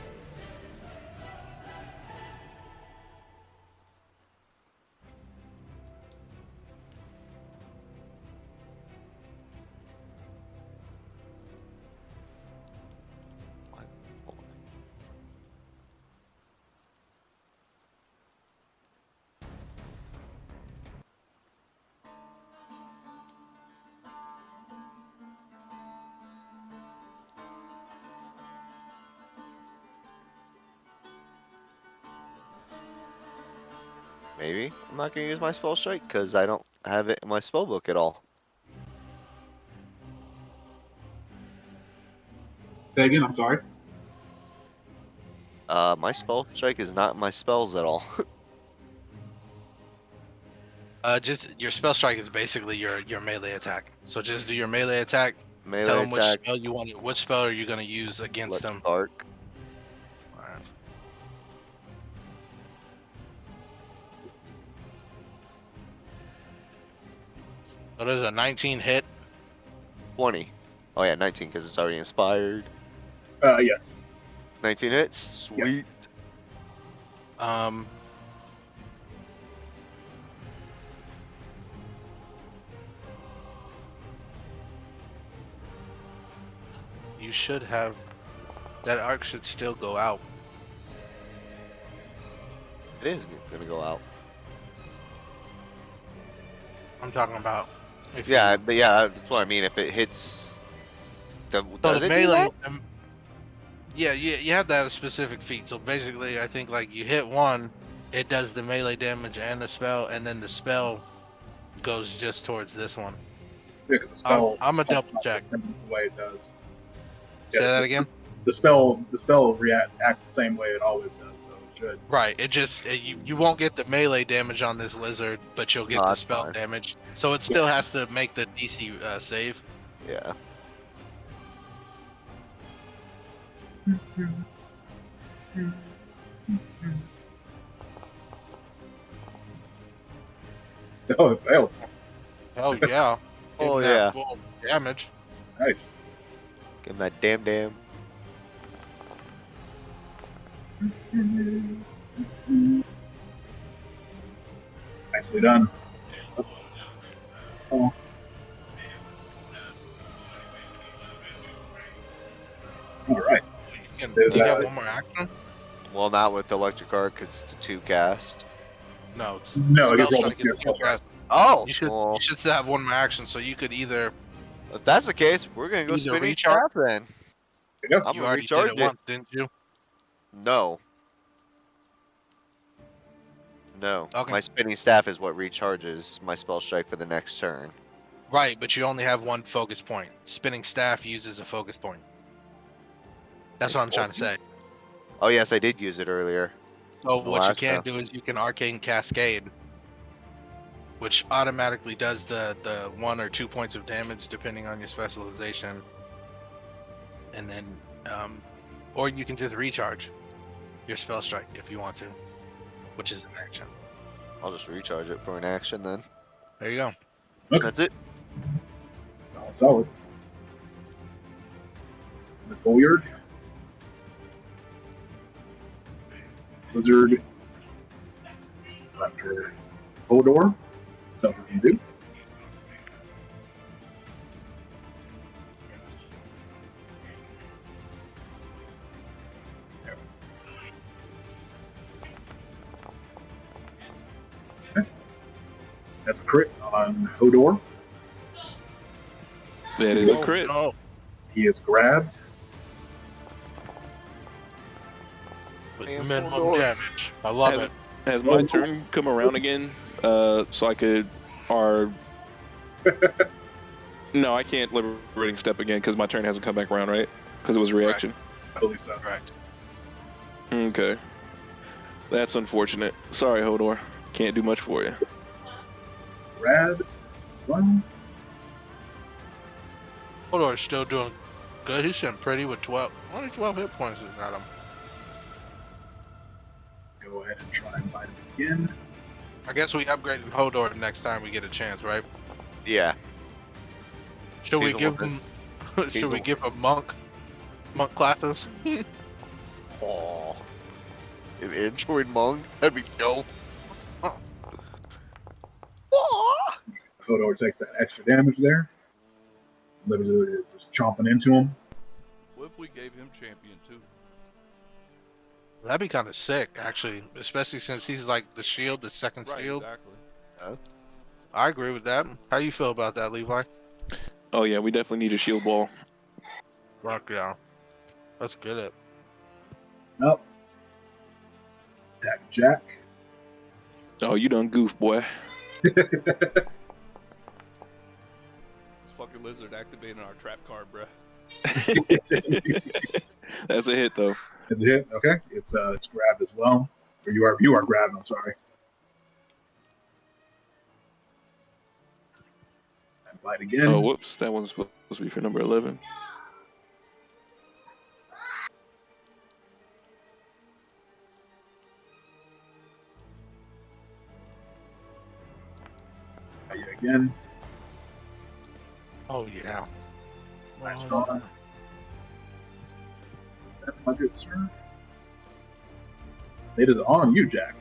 Maybe I'm not gonna use my spell strike because I don't have it in my spell book at all. Say again, I'm sorry. My spell strike is not in my spells at all. Just your spell strike is basically your melee attack. So just do your melee attack. Melee Tell him which attack. spell you want. What spell are you gonna use against Let him? spark. Alright. So there's a 19 hit. 20. Oh yeah, 19 because it's already inspired. Yes. 19 hits. Sweet. Yes. You should have. That arc should still go out. It is gonna go out. I'm talking about. If Yeah, you- but yeah, that's what I mean. If it hits So Does the it do melee, that? yeah, you have to have a specific feat. So basically, I think like you hit one, it does the melee damage and the spell, and then the spell goes just towards this one. Yeah, 'cause the spell I'm a comes double out check. the same way it does. Say Yeah, that again. the spell acts the same way it always does, so it should. Right. It just you won't get the melee damage on this lizard, but you'll No, get the that's spell fine. damage. So it still has to make the DC save. Yeah. Oh, it failed. Oh yeah. Oh, Getting yeah. that full damage. Nice. Give him that damn. Nicely done. Oh. All right. Is You got that- one more action? Well, not with electric arc, it's the 2 cast. No, it's No, he spell rolled a strike is spell strike. fast. Oh, You should well, you should still have one more action, so you could either if that's the case, we're gonna go Either spinning recharge- staff then. There you go. I'm you gonna already did recharge it it. once, didn't you? No. No. Okay. My spinning staff is what recharges my spell strike for the next turn. Right, but you only have one focus point. Spinning staff uses a focus point. That's what I'm trying to say. Oh, yes, I did use it earlier. So The what you last can round. do is you can arcane cascade, which automatically does the 1 or 2 points of damage depending on your specialization, and then or you can just recharge your spell strike if you want to, which is an action. I'll just recharge it for an action then. There you go. Okay. That's it. Solid. The Boyard. Lizard. After Hodor. Does what you do. Okay. That's a crit on Hodor. That is a Oh, crit. no. He is grabbed. With Damn, minimum Hodor. damage. I love Has- it. Has my turn come around again? So I could, or no, I can't liberating step again because my turn hasn't come back around, right? Because it was a reaction. I believe so. Correct. Okay, that's unfortunate. Sorry, Hodor. Can't do much for you. Grabbed. Well, Hodor's still doing good. He's sitting pretty with 12. Only 12 hit points is at him. go ahead and try and bite him again. I guess we upgraded Hodor next time we get a chance, right? Yeah. Should we He's the give one him? He's Should we the- give him monk classes? Aw. An android monk? That'd be dope. Oh. Aw. Hodor takes that extra damage there. Lizard is just chomping into him. What if we gave him champion too? That'd be kind of sick, actually, especially since he's like the shield, the second Right, shield. exactly. I agree with that. How you feel about that, Levi? Oh yeah, we definitely need a shield wall. Rock yeah. Let's get it. Up. Attack Jack. Oh, you done goof, boy. This fucking lizard activating our trap card, bruh. That's a hit though. Is it hit? Okay. It's grabbed as well. Or you are grabbed, I'm sorry. And bite again. Oh, whoops. That one's supposed to be for number 11. Bite you again. Oh yeah. Nice draw. That's my good sir. It is on you, Jack.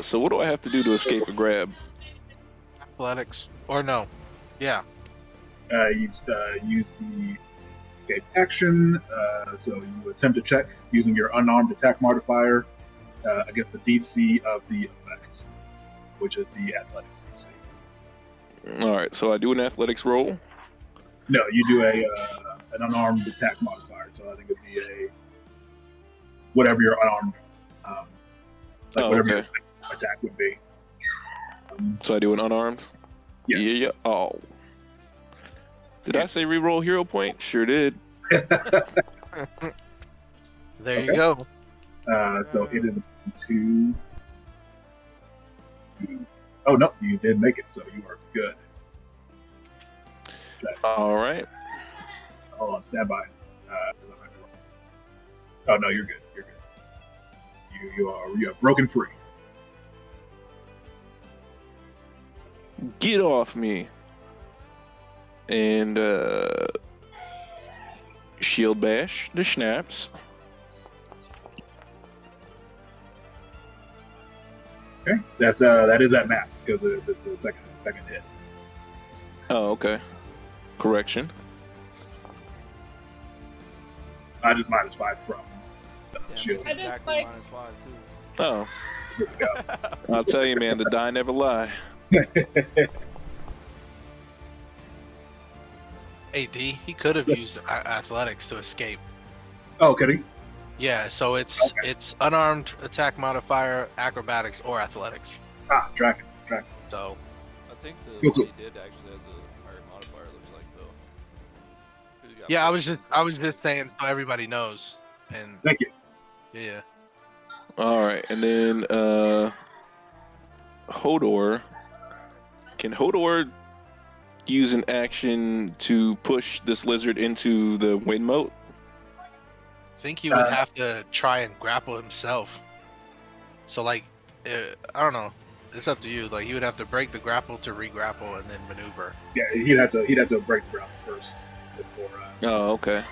So what do I have to do to escape a grab? Athletics or no? Yeah. You use the escape action. So you attempt to check using your unarmed attack modifier against the DC of the effect, which is the athletics DC. All right, so I do an athletics roll. No, you do an unarmed attack modifier. So I think it'd be a whatever your unarmed, whatever your Okay. attack would be. So I do an unarmed. Yes. Yeah. Oh. Did I say reroll hero point? Sure did. There you Okay. go. So it is 2. Oh no, you did make it, so you are good. All right. Hold on, stand by. Oh no, you're good. You're good. You are broken free. Get off me. And shield bash the schnapps. Okay, that is that map because it's the second hit. Oh, okay. Correction. I just -5 from the Yeah, shield. it's I just exactly like- -5 too. Oh, Here we go. I'll tell you, man, the die never lie. AD, he could have used athletics to escape. Oh, could he? Yeah, so it's unarmed attack modifier, acrobatics, or athletics. Ah, Draken. So I think the Cool, cool. he did actually has a higher modifier. Looks like though. 'Cause he got yeah, I plus was just saying so everybody knows. And Thank you. yeah, All right, and then Hodor. Can Hodor use an action to push this lizard into the wind moat? I think he would have to try and grapple himself. So like, I don't know. It's up to you. Like he would have to break the grapple to re-grapple and then maneuver. Yeah, he'd have to break the ground first before. Oh, okay.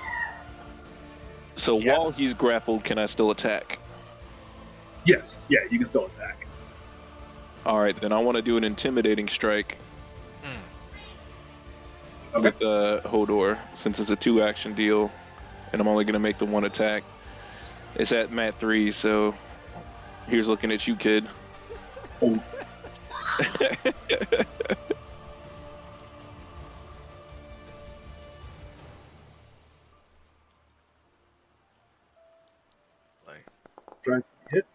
So Yeah. while he's grappled, can I still attack? Yes, yeah, you can still attack. All right, then I want to do an intimidating strike Okay. with Hodor, since it's a 2-action deal, and I'm only going to make the 1 attack. It's at Mat 3, so here's looking at you, kid. Oh. Try hit.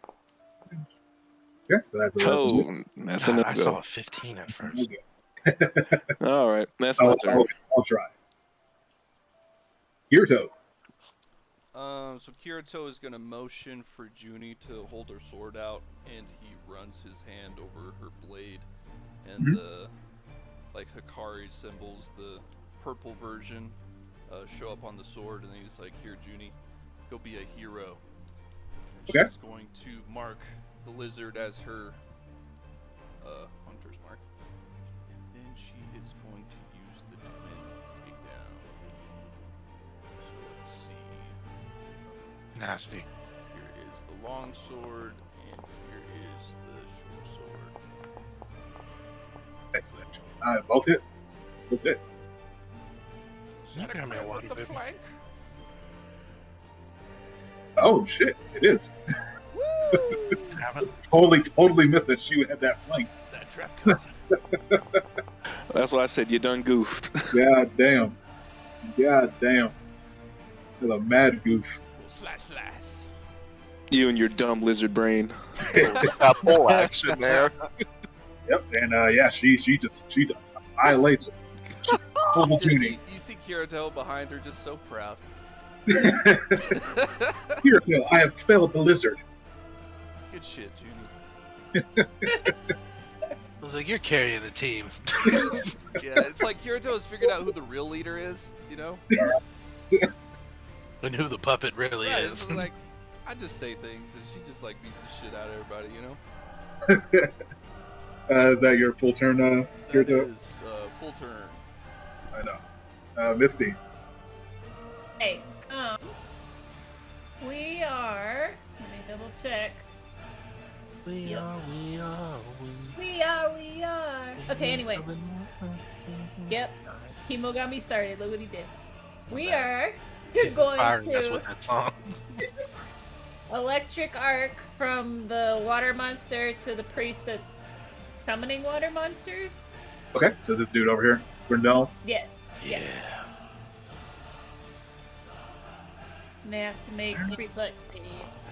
Okay, so that's a Oh, miss. that's a God, I saw no-go. a 15 at first. All right, that's my turn. I'll try. Kirito. So Kirito is gonna motion for Junie to hold her sword out, and he runs his hand over her blade, and Mhm. the like Hikari symbols, the purple version, show up on the sword, and he's like, "Here, Junie, go be a hero." And Okay. She's going to mark the lizard as her hunter's mark, and then she is going to use the twin takedown. So let's see. Nasty. Here is the long sword, and here is the short sword. Excellent. Both hit. Both hit. You got me a water, the baby. flank. Oh shit! It is. Woo! Haven't. Totally missed that she had that flank. That trap card. That's why I said you done goofed. God damn. God damn. That's a mad goof. Slash. You and your dumb lizard brain. Got full action there. Yep. And yeah, she annihilates her. She pulls a Junie. You see Kirito behind her, just so proud. Kirito, I have failed the lizard. Good shit, Junie. I was like, you're carrying the team. Yeah, it's like Kirito has figured out who the real leader is, you know? And who the puppet really Right, is. it's like, I just say things, and she just like beats the shit out of everybody, you know? Is that your full turn, That Kirito? is full turn. I know. Misty. Hey, we are. Let me double check. We are. We are. Okay, anyway. Yep. Kimo got me started. Look what he did. We are He's going inspiring us to with that song. electric arc from the water monster to the priest that's summoning water monsters. Okay, so this dude over here, Grindel. Yes. Yes. And they have to make reflex saves.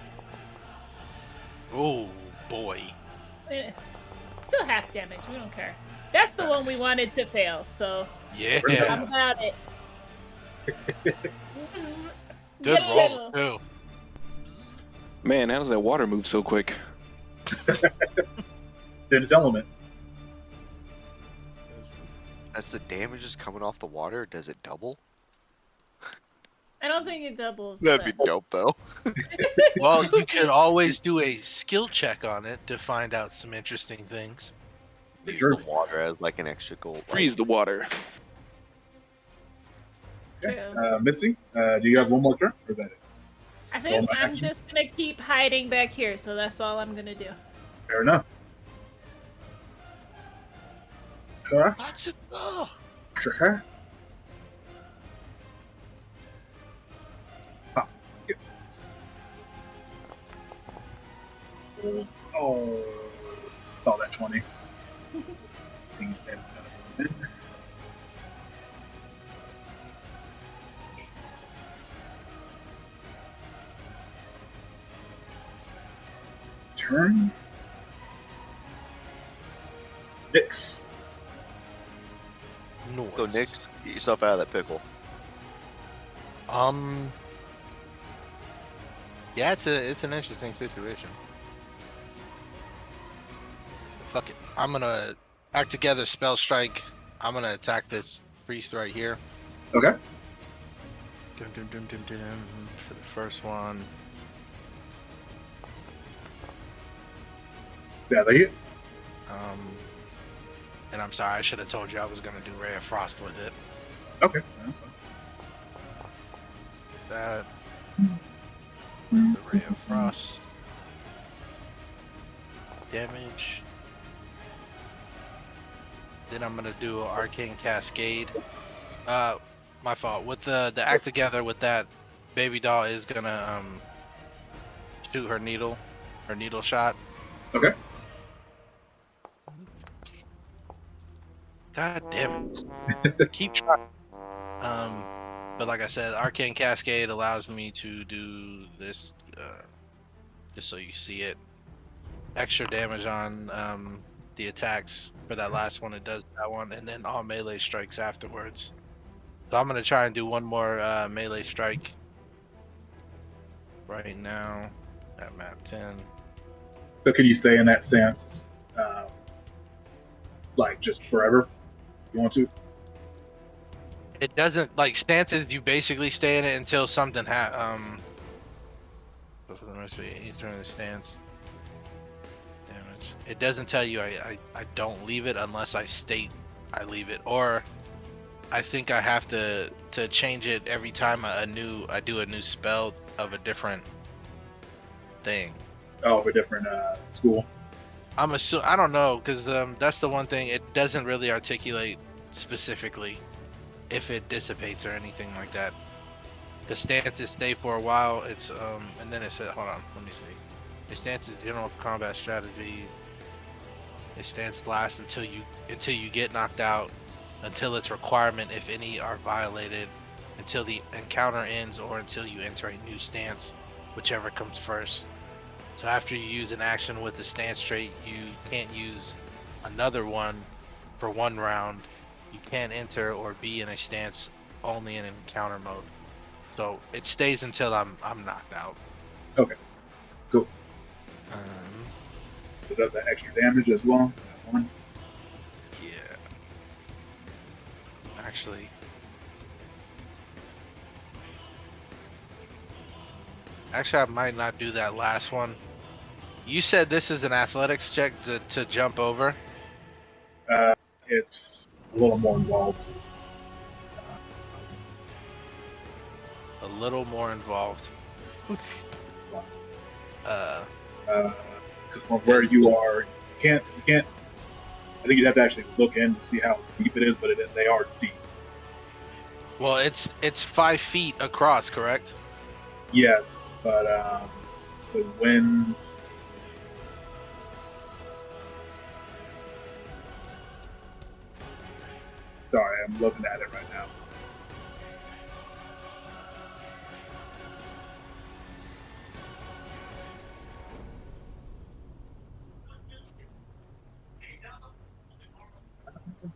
Oh boy. Eh, Still half damage. We don't care. That's the one we wanted to fail. So Yeah. I'm about it. Good Get a rolls little. too. Man, how does that water move so quick? Then his element. As the damage is coming off the water, does it double? I don't think it doubles. That'd be but- dope, though. Well, you could always do a skill check on it to find out some interesting things. Use Sure. the water as like an extra gold. Freeze the water. True. Missy, do you have one more turn? Or is that it? I think my I'm action. just gonna keep hiding back here, so that's all I'm gonna do. Fair enough. Sure. What's it? Oh. Sure. Ah, yeah. Oh, saw that 20. Seems that, turn. Nix. Noise. Go, Nix. Get yourself out of that pickle. Yeah, it's an interesting situation. Fuck it. I'm gonna act together, spell strike. I'm gonna attack this priest right here. Okay. Dum, dum, dum, dum, dum, for the first one. Yeah, they hit. And I'm sorry, I should have told you I was gonna do Ray of Frost with it. Okay. That's fine. That with the Ray of Frost damage. Then I'm gonna do Arcane Cascade. My fault. With the act together with that, baby doll is gonna shoot her needle shot. Okay. God damn it. Keep trying. But like I said, Arcane Cascade allows me to do this, just so you see it. Extra damage on the attacks for that last one. It does that one, and then all melee strikes afterwards. So I'm gonna try and do one more melee strike right now at map 10. So can you stay in that stance, like just forever? You want to? It doesn't like stances. You basically stay in it until something But for the rest of it, you turn the stance. Damage. It doesn't tell you I don't leave it unless I state I leave it, or I think I have to change it every time I do a new spell of a different thing. Oh, of a different school. I'm assuming I don't know because that's the one thing it doesn't really articulate specifically if it dissipates or anything like that. The stances stay for a while. It's and then it said, hold on, let me see. The stance is general combat strategy. The stance lasts until you get knocked out, until its requirement, if any, are violated, until the encounter ends, or until you enter a new stance, whichever comes first. So after you use an action with the stance trait, you can't use another one for one round. You can't enter or be in a stance only in encounter mode. So it stays until I'm knocked out. Okay. Cool. So does that extra damage as well? One. Yeah. Actually. Actually, I might not do that last one. You said this is an athletics check to jump over. It's a little more involved. A little more involved. Because from where you are, you can't. I think you'd have to actually look in to see how deep it is, but they are deep. Well, it's 5 feet across, correct? Yes, but the winds. Sorry, I'm looking at it right now.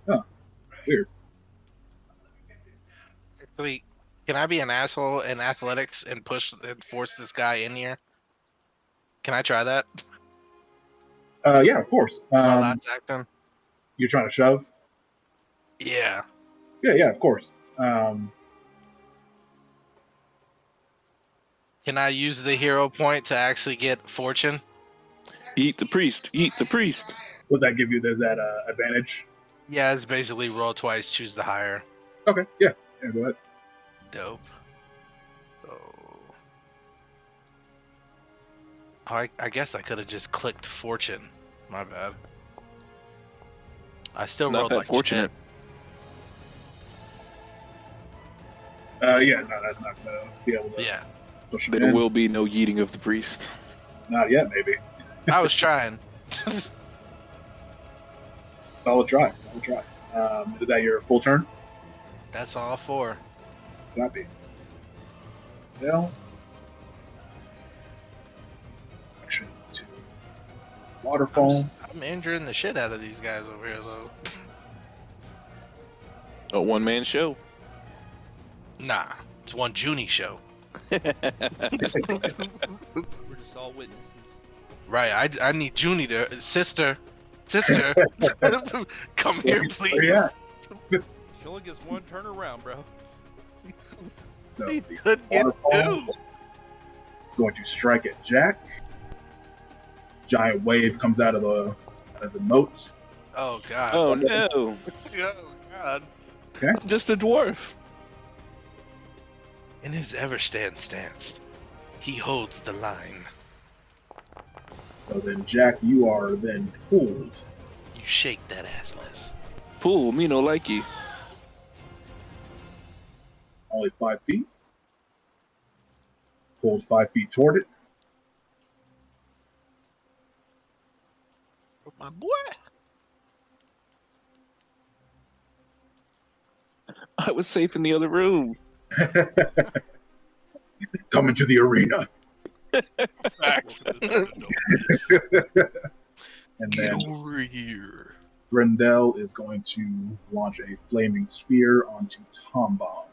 Huh, weird. Actually, can I be an asshole in athletics and push and force this guy in here? Can I try that Yeah, of course. while that's acting? You're trying to shove? Yeah. Yeah, of course. Can I use the hero point to actually get fortune? Eat the priest. Eat the priest. What does that give you? There's that advantage? Yeah, it's basically roll twice, choose the higher. Okay, yeah, go ahead. Dope. I guess I could have just clicked fortune. My bad. I still Not rolled that like fortunate. Yeah, no, that's not gonna be able to shit. Yeah, push him There in. will be no yeeting of the priest. Not yet, maybe. I was trying. Solid try. Is that your full turn? That's all four. Copy. Well, action to waterfall. I'm injuring the shit out of these guys over here, though. A one-man show. Nah, it's one Junie show. We're just all witnesses. Right, I need Junie to sister, come here, please. Yeah. She only gets one turn around, bro. So He the could get waterfall two. going to strike at Jack. Giant wave comes out of the moat. Oh god. Oh no! Oh god. I'm just a dwarf. In his ever-stand stance, he holds the line. So then, Jack, you are then pulled. You shake that ass less. Fool, me no likey. Only 5 feet. Pulled 5 feet toward it. My boy. I was safe in the other room. Come into the arena. Facts. And Get then over here. Grendel is going to launch a flaming spear onto Tom Bomb.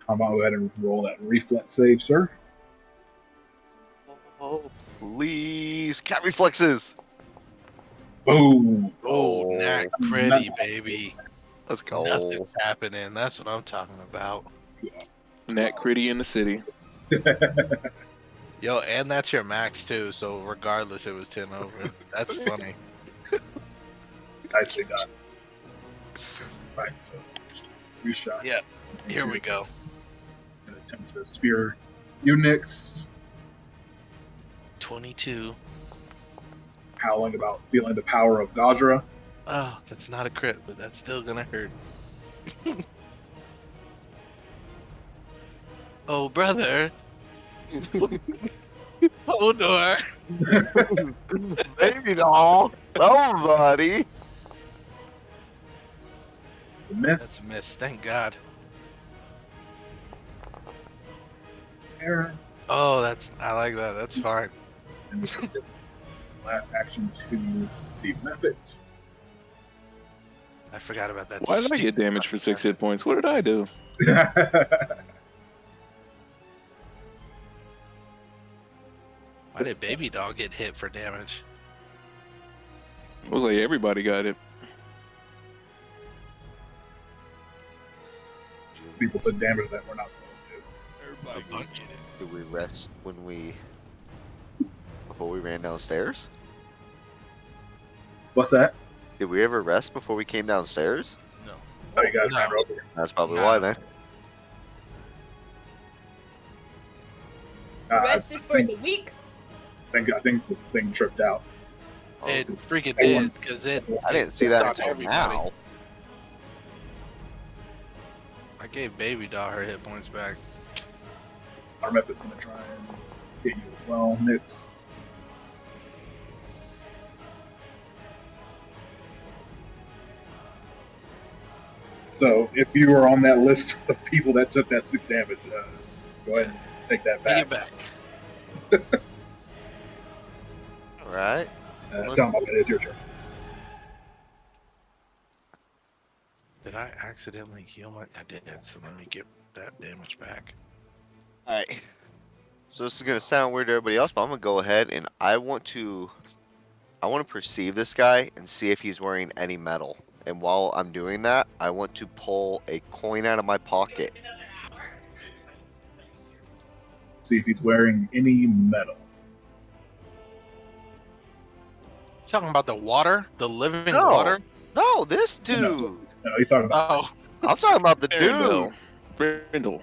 Tom Bomb, go ahead and roll that reflex save, sir. Oh, please. Cat reflexes. Boom. Oh, Oh, nat pretty, nothing. baby. Let's go. Nothing's happening. That's what I'm talking about. Nat Critty in the city. Yo, and that's your max too, so regardless it was 10 over. That's funny. Nicely done. Right, so 3 shots. Yeah, here we go. An attempt to spear Unix, 22. howling about feeling the power of Gajra. Oh, that's not a crit, but that's still gonna hurt. Oh, brother. Oh, door. Baby doll. Somebody. The That's miss. a miss. Thank God. Error. Oh, I like that. That's fine. And this is the last action to the method. I forgot about that. Why did I get damaged for 6 hit points? What did I do? Why did Baby Dog get hit for damage? It was like everybody got it. People took damage that we're not supposed to. Everybody A go bunch. get it. Did we rest before we ran downstairs? What's that? Did we ever rest before we came downstairs? No. Oh, you guys No. ran over. That's probably No. why, man. Rest is for the weak. I think the thing tripped out. It freaking Everyone- did, because it. I didn't see it's that on until everybody. now. I gave Baby Doll her hit points back. Our method's going to try and hit you as well. It's So if you were on that list of people that took that 6 damage, go ahead and take that Take back. it back. All right. Tom, it is your turn. Did I accidentally heal my? I did. So let me get that damage back. All right. So this is gonna sound weird to everybody else, but I'm gonna go ahead and I want to perceive this guy and see if he's wearing any metal. And while I'm doing that, I want to pull a coin out of my pocket. See if he's wearing any metal. Talking about the water, the living No. water. No, this dude. No, he's talking about. Oh, I'm talking about the dude. Brindle.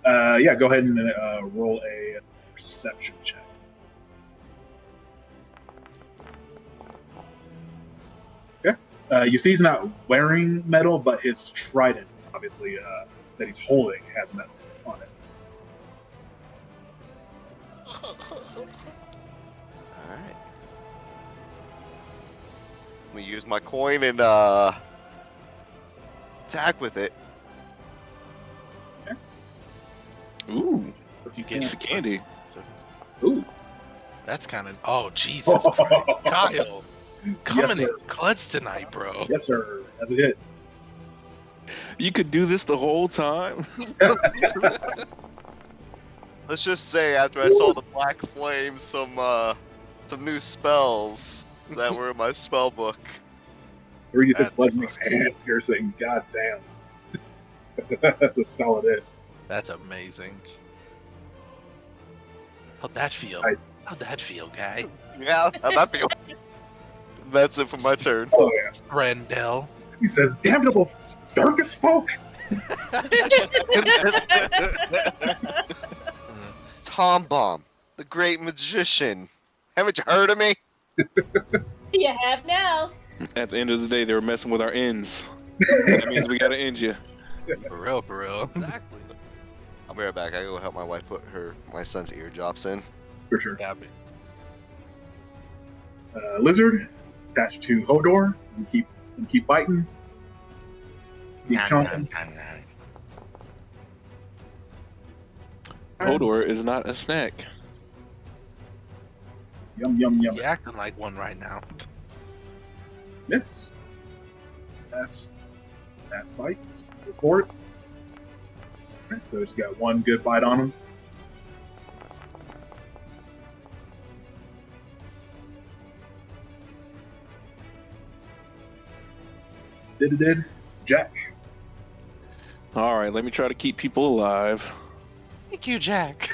Yeah, go ahead and roll a perception check. Okay. You see he's not wearing metal, but his trident, obviously, that he's holding has metal on it. Alright. I'm gonna use my coin and attack with it. Ooh, you piece of candy. Ooh. That's kind of. Oh, Jesus Christ, Kyle, coming in sir. clutch tonight, bro. Yes, sir. That's a hit. You could do this the whole time. Let's just say after I saw the black flame, some new spells that were in my spell book. 3 to That's bludgeoning fucking- hand piercing. God damn. That's a solid hit. That's amazing. How'd that feel? Nice. How'd that feel, guy? Yeah, how'd that feel? That's it for my turn. Oh yeah. Rendell. He says, "Damnable circus folk." Tom Bomb, the great magician. Haven't you heard of me? You have now. At the end of the day, they were messing with our ends. That means we gotta end you. For real, for real. Exactly. I'll be right back. I go help my wife put my son's ear drops in. For sure. Yeah, Lizard attached to Hodor. And keep biting. Keep chomping. Hodor is not a snack. Yum yum yum. you acting like one right now. Miss. That's bite. Report. Alright, so he's got one good bite on him. Did Jack. All right, let me try to keep people alive. Thank you, Jack.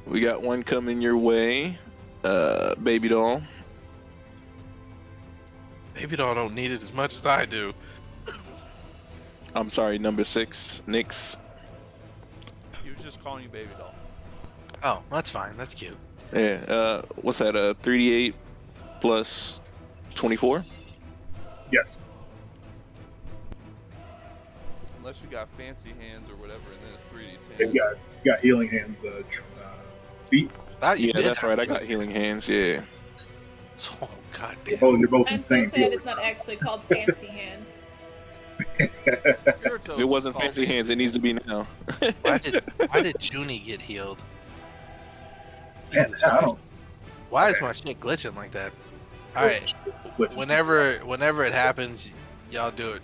We got one coming your way. Baby doll. Baby doll don't need it as much as I do. I'm sorry, number 6, Nyx. He was just calling you baby doll. Oh, that's fine. That's cute. Yeah, what's that, 3d8 plus 24? Yes. Unless you got fancy hands or whatever, and then it's 3d10. You got healing hands. Feet. Thought you Yeah, did that's have right, I it. got healing hands, yeah. Oh, god damn. You're both I'm so insane. sad it's not actually called fancy hands. If it wasn't fancy hands, it needs to be now. Why did Junie get healed? Man, I don't. Why is my shit glitching like that? Alright, Glitches. whenever it happens, y'all do it.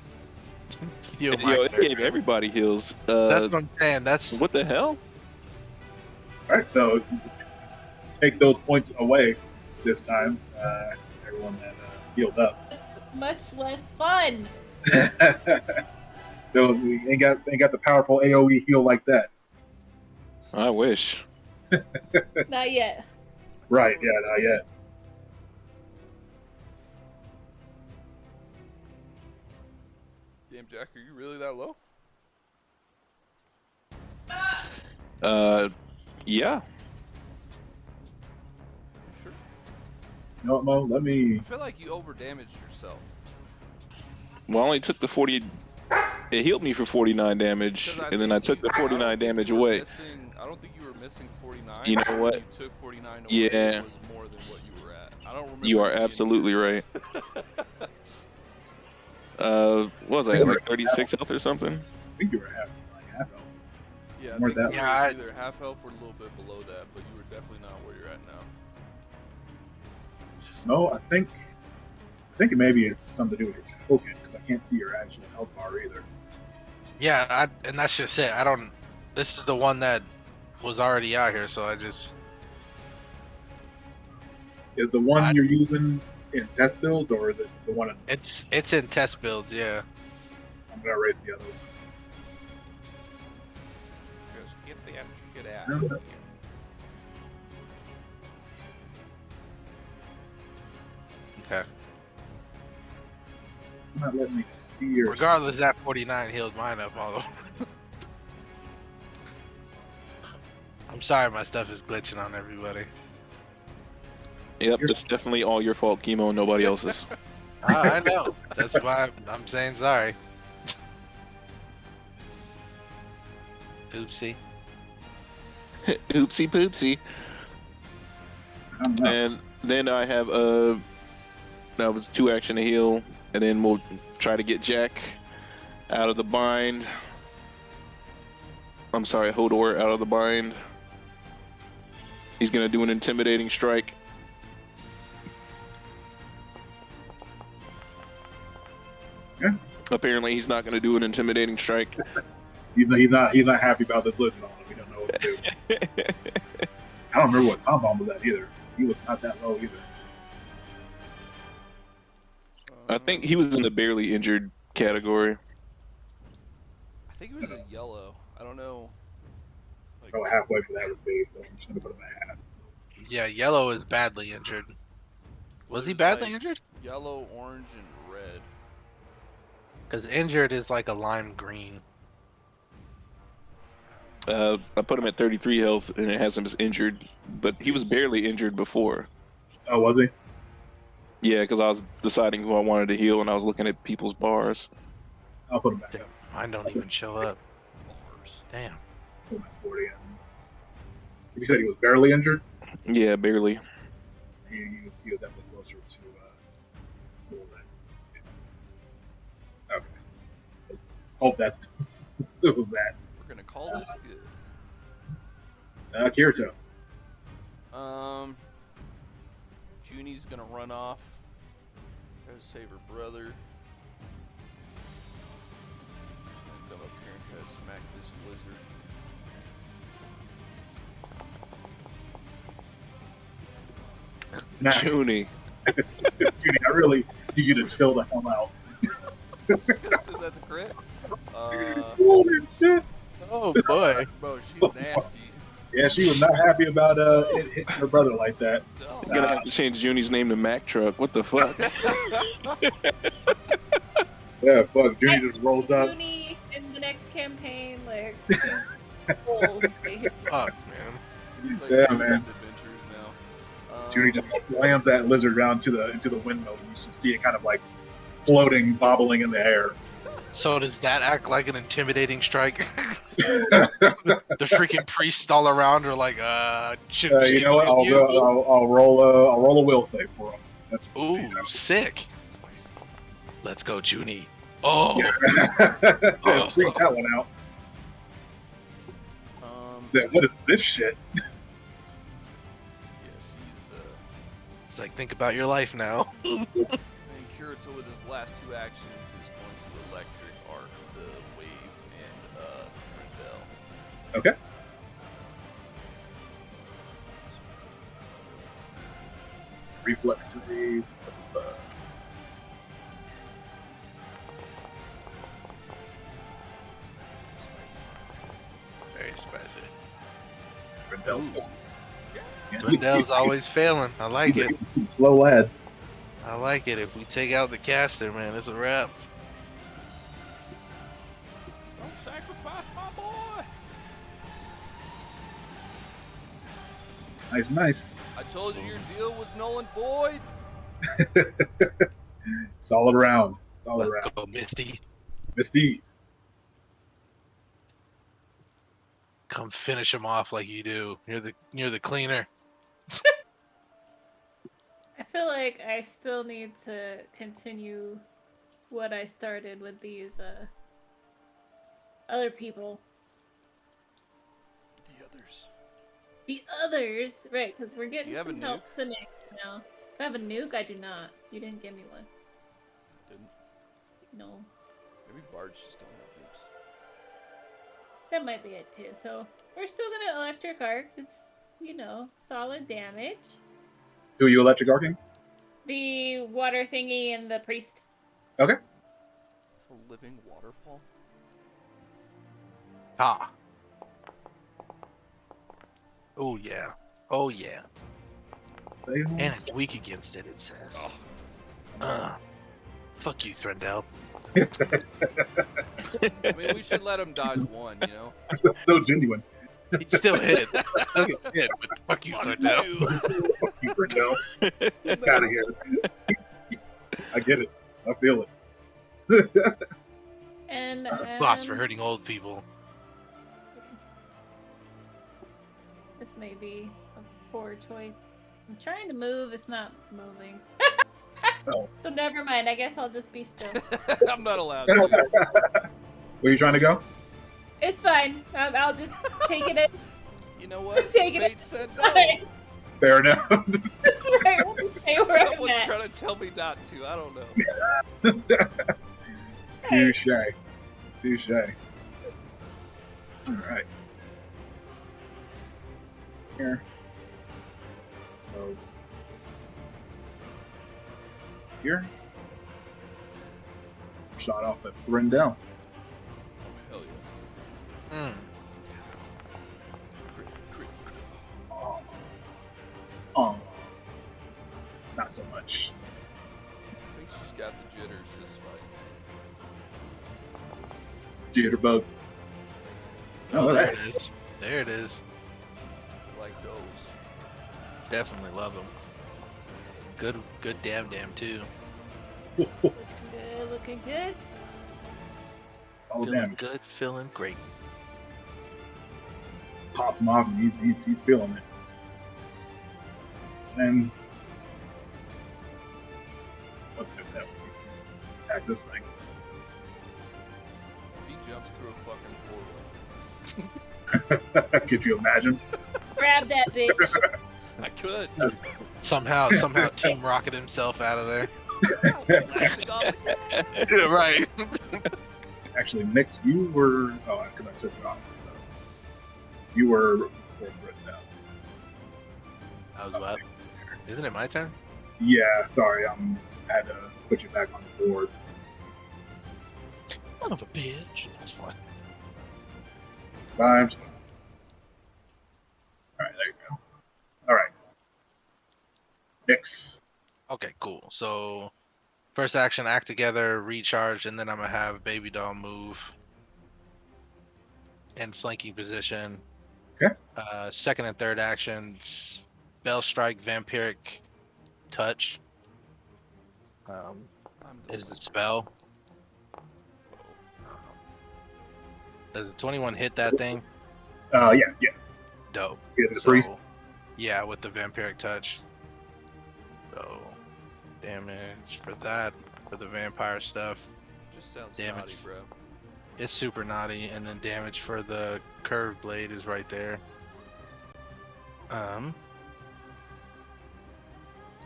Heal my Yo, it character. gave everybody heals. That's what I'm saying. That's What the hell? All right, so take those points away this time. Everyone that healed up. It's much less fun. No, we ain't got the powerful AOE heal like that. I wish. Not yet. Right? Yeah, not yet. Damn, Jack, are you really that low? Yeah. You sure? You know what, Mo? Let me. I feel like you over damaged yourself. Well, I only took the 40. It healed me for 49 damage, Because and then I took the 49 damage away. I don't think you were missing 49. You know what? You took 49 away. Yeah. It was more than what you were at. I don't remember. You are being absolutely here. right. What was I at, like 36 health or something? I think you were half elf. Yeah, I Weren't think that- you Yeah, were I- either half health or a little bit below that, but you were definitely not where you're at now. No, I think maybe it's something to do with your token because I can't see your actual health bar either. Yeah, and that's just it. I don't. This is the one that was already out here, so I just. Is the one I- you're using in test builds or is it the one? It's in test builds, yeah. I'm gonna erase the other one. Just get that shit out. No, of that's- here. Okay. Not letting me see your. Regardless, that 49 healed mine up all over. I'm sorry, my stuff is glitching on everybody. Yep, it's definitely all your fault, Chemo, nobody else's. I know. That's why I'm saying sorry. Oopsie. Oopsie poopsie. I'm not- And then I have that was 2 action to heal, and then we'll try to get Jack out of the bind. I'm sorry, Hodor out of the bind. He's gonna do an intimidating strike. Yeah. Apparently, he's not gonna do an intimidating strike. He's not happy about this lizard on him. We don't know what to do. I don't remember what Tom Bomb was at either. He was not that low either. I think he was in the barely injured category. I think it was a yellow. I don't know. Like, Oh, halfway for that would be, but I'm just gonna put him at half. Yeah, yellow is badly injured. Was he There's, badly like, injured? yellow, orange, and red. Because injured is like a lime green. I put him at 33 health, and it has him as injured, but he was barely injured before. Oh, was he? Yeah, because I was deciding who I wanted to heal, and I was looking at people's bars. I'll put him back up. Mine don't even show up. Bars. Damn. Put him at 40. You said he was barely injured. Yeah, barely. He was definitely closer to full then. Yeah. Okay. Let's hope that's it was that. We're gonna call this good. Kirito. Junie's gonna run off. Try to save her brother. Gonna come up here and try to smack this lizard. Smack. Junie. Judy, I really need you to chill the hell out. Just gonna say that's a crit. Holy shit. Oh boy. Bro, she's nasty. Yeah, she was not happy about hitting her brother like that. No. I'm gonna have to change Junie's name to Mack Truck. What the fuck? Yeah, fuck. Judy just rolls up. Rooney in the next campaign, like, his goals right here. Fuck, man. Like, Yeah, doing man. Adventures now. Judy just slams that lizard down into the windmill, and you just see it kind of like floating, bobbling in the air. So does that act like an intimidating strike? The freaking priests all around are like, should we You know what? continue? I'll roll a will save for him. That's Ooh, sick. Let's go, Junie. Oh, freak that one out. Said, what is this shit? Yeah, she's it's like, think about your life now. and Kirito with his last 2 actions is going to electric arc the wave and Rendell. Okay. Reflex save. Very spicy. Rendell's. Rendell's always failing. I like it. Slow lad. I like it. If we take out the caster, man, it's a wrap. Don't sacrifice my boy! Nice. I told you your deal was null and void! Solid round. Solid Let's round. go, Misty. Misty. Come finish him off like you do. You're the cleaner. I feel like I still need to continue what I started with these other people. The others. The others, right? Because we're getting You have a some nuke? help to next now. Do I have a nuke? I do not. You didn't give me one. Didn't. No. Maybe bards just don't have nukes. That might be it too. So we're still gonna electric arc. It's, you know, solid damage. Who are you electric arcing? The water thingy and the priest. Okay. It's a living waterfall. Ah. Oh yeah. Oh yeah. And it's weak against it, it says. Oh. Fuck you, Threndell. I mean, we should let him dodge one, you know? That's so genuine. He still hit. Still gets hit, but fuck you, Threndell. Fuck you, Brindle. Get out of here. I get it. I feel it. And Boss for hurting old people. this may be a poor choice. I'm trying to move, it's not moving. Oh. So never mind, I guess I'll just be still. I'm not allowed to. Where you trying to go? It's fine. I'll just take it in. You know what? Take it. Fate said no. Fine. Fair enough. That's right. We'll just stay where I'm Someone's at. trying to tell me not to. I don't know. Hey, Touche. Touche. Alright. Here. So. Here. Shot off at Threndell. Hell yeah. Mm. Crit, crit, crit. Oh. Oh. Not so much. I think she's got the jitters this fight. Jitterbug. Oh, Oh, there that. it is. There it is. Like those. Definitely love him. Good damn too. good, looking good. Oh, Feeling damn. good, feeling great. Pops him off and he's feeling it. And what's good that would attack this thing. If he jumps through a fucking portal. Could you imagine? Grab that bitch. I could. Somehow Team Rocket himself out of there. Blasting off. Yeah, right. Actually, Nix, you were because I took it off. So you were before Britt now. I was what? Isn't it my turn? Yeah, sorry, I had to put you back on the board. Son of a bitch. That's fine. Times. All right, there you go. All right, Nix. Okay, cool. So first action, act together, recharge, and then I'm gonna have Baby Doll move in flanking position. Okay. Second and third actions, Spell Strike, Vampiric Touch. Is the spell. Does the 21 hit that thing? Yeah. Dope. Get the priest. Yeah, with the Vampiric Touch. So damage for that, for the vampire stuff. Just sounds Damage. naughty, bro. It's super naughty, and then damage for the curved blade is right there.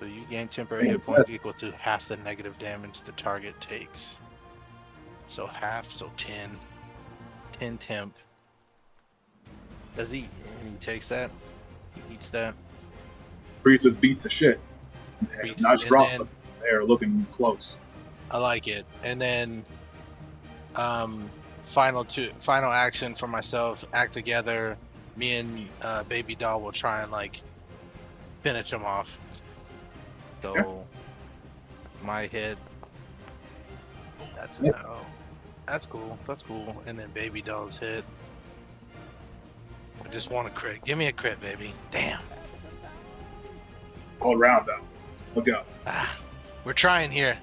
So you gain temporary hit points equal to half the negative damage the target takes. So half, so 10. 10 temp. Does he? And he takes that. He eats that. Priest has beat the shit. Beat- Not and dropped, then- but they're looking close. I like it. And then, final action for myself. Act together. Me and Baby Doll will try and like finish him off. So my hit. That's Yes. no. That's cool. That's cool. And then Baby Doll's hit. I just want a crit. Give me a crit, baby. Damn. All around though. Look out. Ah, we're trying here.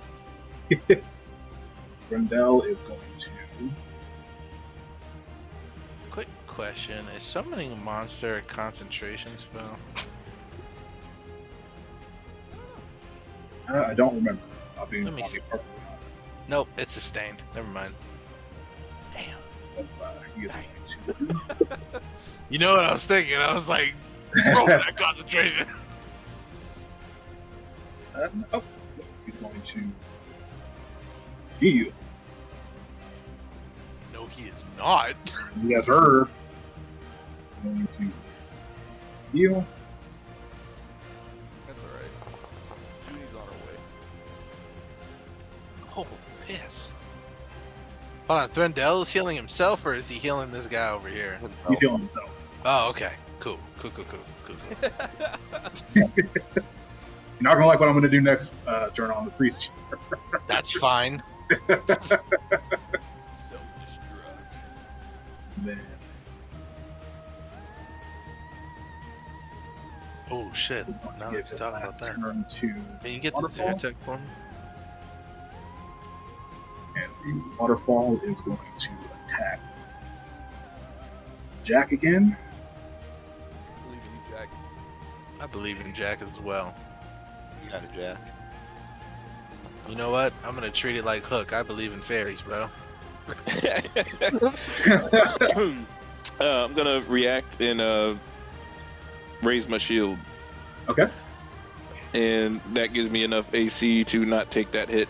Brendel is going to. Quick question: is summoning a monster a concentration spell? I don't remember. I'll be Let me see. perfectly honest. Nope, it's sustained. Never mind. Damn. He is going You know what I was thinking? I was like, roll to. that concentration. Oh, he's going to heal. No, he is not. You guys heard. Going to heal. That's alright. Junie's on her way. Oh, piss. Hold on, Threndell is healing himself, or is he healing this guy over here? He's healing himself. Oh, okay. Cool. You're not gonna like what I'm gonna do next turn on the priest. That's fine. Self-destruct. Then Oh shit. he's going to Now give that his you're talking about last that. turn to Can you get the Waterfall? Zyrtec for me? and the waterfall is going to attack Jack again. Believe in you, Jack. I believe in Jack as well. You got it, Jack. You know what? I'm gonna treat it like Hook. I believe in fairies, bro. I'm gonna react and raise my shield, Okay, and that gives me enough AC to not take that hit.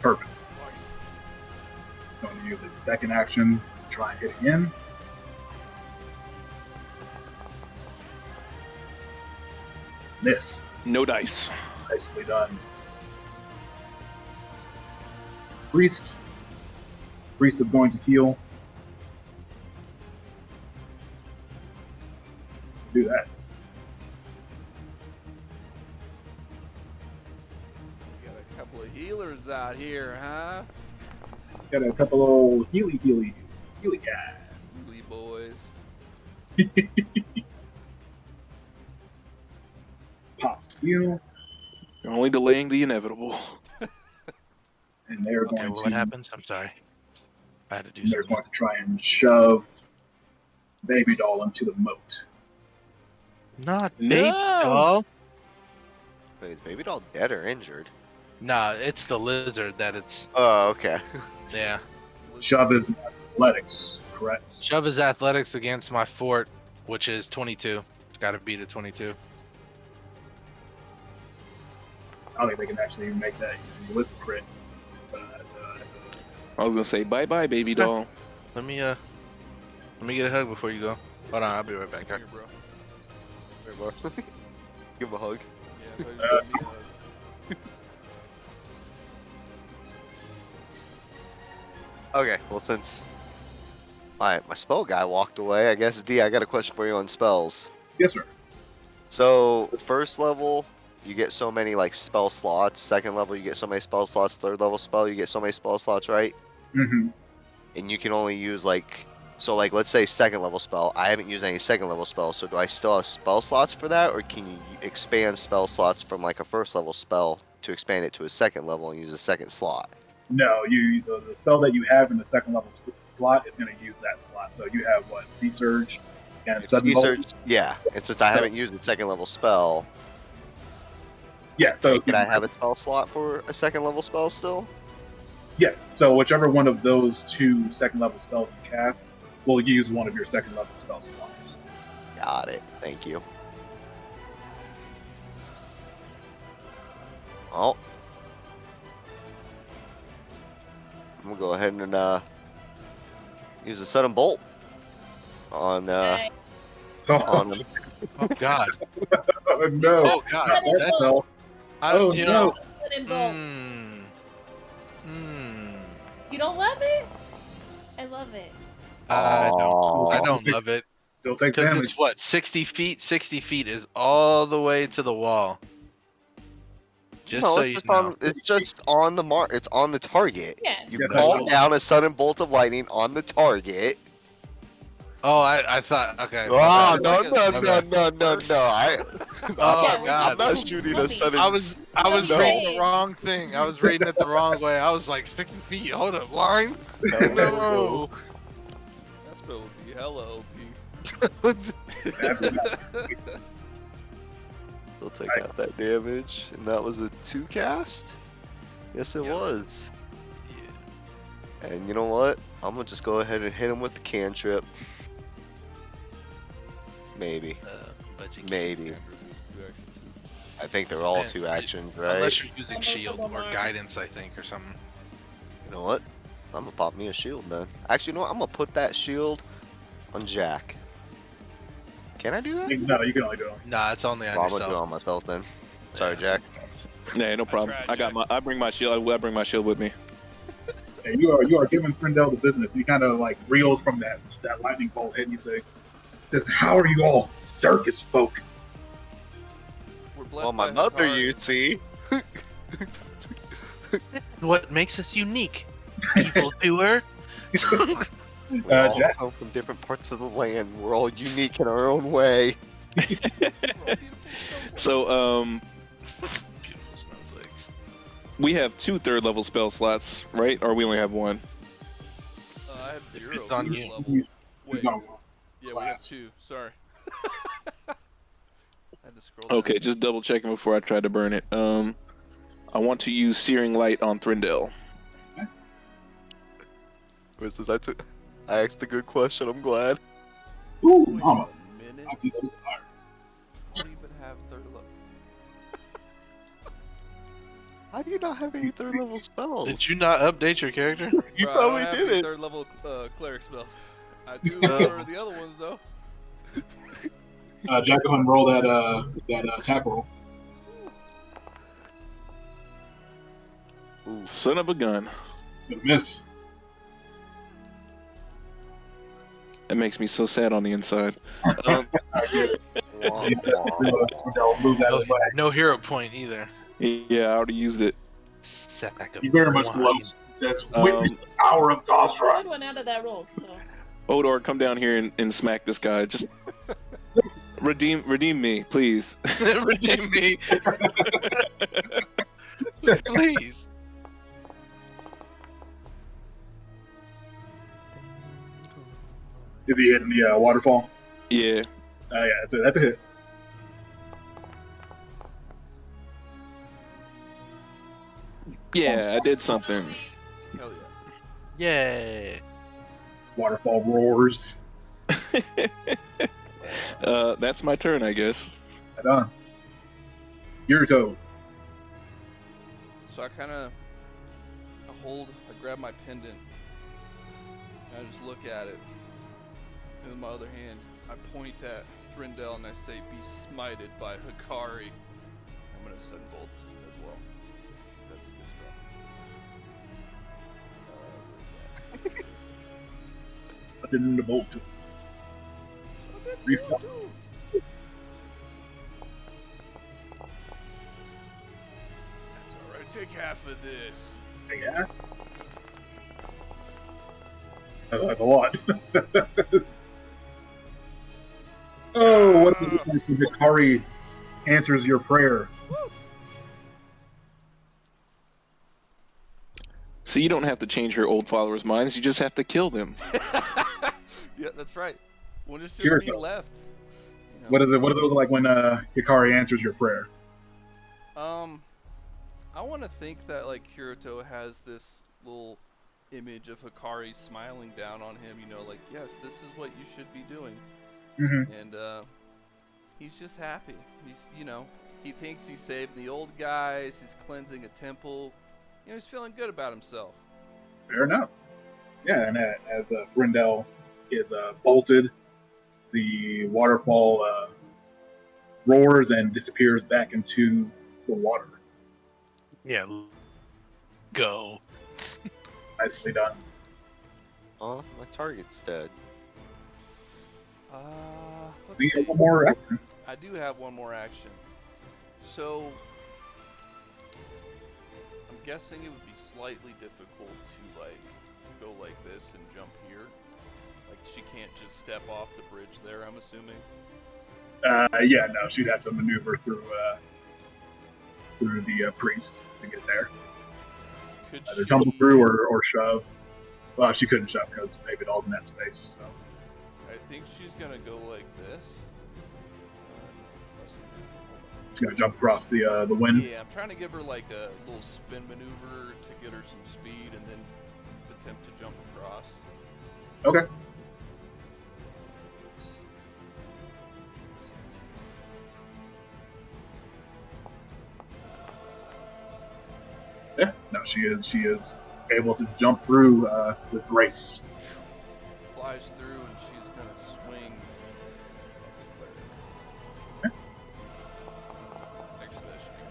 perfect. Going to use his second action to try and hit again. Miss. No dice. Nicely done. Priest. Priest is going to heal. Do that. We got a couple of healers out here, huh? Got a couple old healy guys. Healy boys. Pops heal, You're only delaying the inevitable. and they're Okay, going well, to what happens? I'm sorry. I had to do they're something. going to try and shove Baby Doll into the moat. Not No! baby doll. Wait, is Baby Doll dead or injured? Nah, it's the lizard that it's. Oh, okay. Yeah. Shove is athletics, correct? Shove his athletics against my fort, which is 22. It's got to beat a 22. I don't think they can actually make that with the crit. But, I was gonna say bye bye, baby doll. Let me get a hug before you go. Hold on, I'll be right back. Here, bro. Give him a hug. Yeah, I thought you were Okay, well since my spell guy walked away, I guess D, I got a question for you on spells. yes, sir. So first level, you get so many like spell slots. Second level, you get so many spell slots. Third level spell, you get so many spell slots, right? Mm-hmm. And you can only use like, so like let's say second level spell. I haven't used any second level spells, so do I still have spell slots for that, or can you expand spell slots from like a first level spell to expand it to a second level and use a second slot? No, the spell that you have in the second level slot is going to use that slot. So you have what? Sea Surge and Sudden Sea Bolt. Surge, yeah. And since I haven't used a second level spell, Yeah, so can I have a spell slot for a second level spell still? yeah, so whichever one of those two second level spells you cast will use one of your second level spell slots. Got it. Thank you. Oh. I'm gonna go ahead and use a sudden bolt on Okay. on him. Oh God. Oh no! Oh God. Sudden That That's, spell. Oh, you no. know. Sudden bolt. You don't love it? I love it. I Aw. don't love it Still take because damage. it's what 60 feet. 60 feet is all the way to the wall. Just No, so it's you just know. it's just on the mark. It's on the target. Yeah. You Yes, I call know. down a sudden bolt of lightning on the target. Oh, I thought. Okay. my Oh, bad. no, Like a no, my no, bad. no, no, no. Oh Yeah, I'm God. not shooting a Lovey. sudden. I was No. reading the wrong thing. I was reading it the wrong way. I was like 60 feet. Hold up, line. No. That spell would be hella OP. Still take half that damage, and that was a 2 cast. Yes, it Yeah. was. Yeah. And you know what? I'm gonna just go ahead and hit him with the cantrip. Maybe. But you can't. Maybe. Andrew, two action. I think they're all Man, 2 actions, right? Unless you're using Almost shield of them or are. guidance, I think, or something. You know what? I'm gonna pop me a shield then. Actually, you know what? I'm gonna put that shield on Jack. Can I do that? No, you can only do it. Nah, it's only on Well, I'm gonna do it yourself. on myself then. Sorry, Yeah. Jack. Yeah, no problem. tried, I got Jack. my. I bring my shield. I bring my shield with me. And you are giving Frindell the business. He kind of like reels from that lightning bolt hit, and he says, "How are you all circus folk?" We're blessed Well, my by mother, Hikari. you see. What makes us unique, evil doer? We all Jack. come from different parts of the land. We're all unique in our own way. We're all beautiful snowflakes. So, Beautiful snowflakes. we have 2 third-level spell slots, right? Or we only have 1? I have 0 It's on first you. level. Wait, No, yeah, we have class. 2. Sorry. I had to scroll down. Okay, just double checking before I try to burn it. I want to use Searing Light on Thrindell. Where's this? I asked a good question. I'm glad. Ooh, Wait mama. a minute. I can see fire. I don't even have third level. How do you not have any third level spells? Did you not update your character? You Bro, probably I don't have did any it. third level cleric spells. I do for the other ones though. Jack, go ahead and roll that attack roll. Ooh. Son of a gun. It's gonna miss. That makes me so sad on the inside. Wah, Frindell moves out of the way. No hero point either. Yeah, I already used it. Sack of He very much wine. glows. He says, "Witness the power of Gosra." Good one out of that roll, so. Odor, come down here and smack this guy. Just redeem me, please. Redeem me. Please. Is he hitting the waterfall? Yeah. Yeah, that's a hit. Yeah, I did something. Hell yeah. Yay. Waterfall roars. That's my turn, I guess. Right on. Yurito. So I grab my pendant, and I just look at it. And with my other hand, I point at Thrindell and I say, "Be smited by Hikari." I'm gonna send Bolt as well. That's a good spell. Put it in the bolt. Reflex. That's alright. Take half of this. Yeah. That's a lot. Oh, what's the difference when Hikari answers your prayer? So you don't have to change your old followers' minds. You just have to kill them. Yeah, that's right. When it's just Sure, me so. left. You know. What does it look like when Hikari answers your prayer? I want to think that like Kirito has this little image of Hikari smiling down on him. You know, like, yes, this is what you should be doing. Mm-hmm. And he's just happy. He thinks he saved the old guys. He's cleansing a temple. He's feeling good about himself. Fair enough. Yeah, and as Thrindell is bolted, the waterfall roars and disappears back into the water. Yeah. Go. Nicely done. Oh, my target's dead. Let's We have see. one more action. I do have one more action. So, I'm guessing it would be slightly difficult to like go like this and jump here. Like she can't just step off the bridge there, I'm assuming. Yeah, no, she'd have to maneuver through the priest to get there. Could Either she tumble through or shove. Well, she couldn't shove because maybe all's in that space. So. I think she's gonna go like this. gonna jump across the wind. Yeah, I'm trying to give her like a little spin maneuver to get her some speed, and then attempt to jump across. Okay. Yeah. No, she is able to jump through with grace. Flies through, and she's gonna swing. Okay. Actually, that should be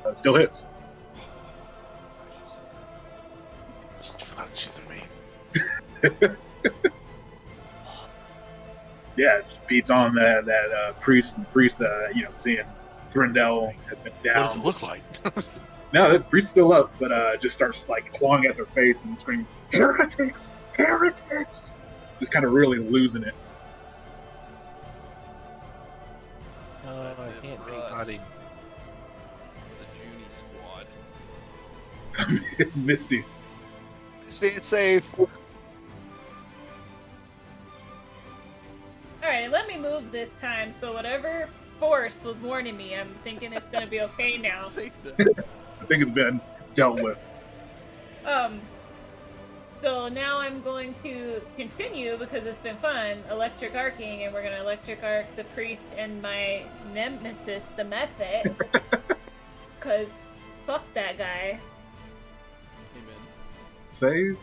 -5. Still hits. Fuck, she's a man. Yeah, just beats on that priest. And priest, seeing Threndell has been down. What does it look like? No, the priest's still up, but just starts like clawing at their face and screaming, "Heretics! Heretics!" Just kind of really losing it. I can't for make us. body. The Junie squad. Misty. Stay safe. Alright, let me move this time, so whatever force was warning me, I'm thinking it's gonna be okay now. Safe now. I think it's been dealt with. So now I'm going to continue, because it's been fun, electric arcing, and we're gonna electric arc the priest and my nemesis, the Method. Cause fuck that guy. Amen. Save.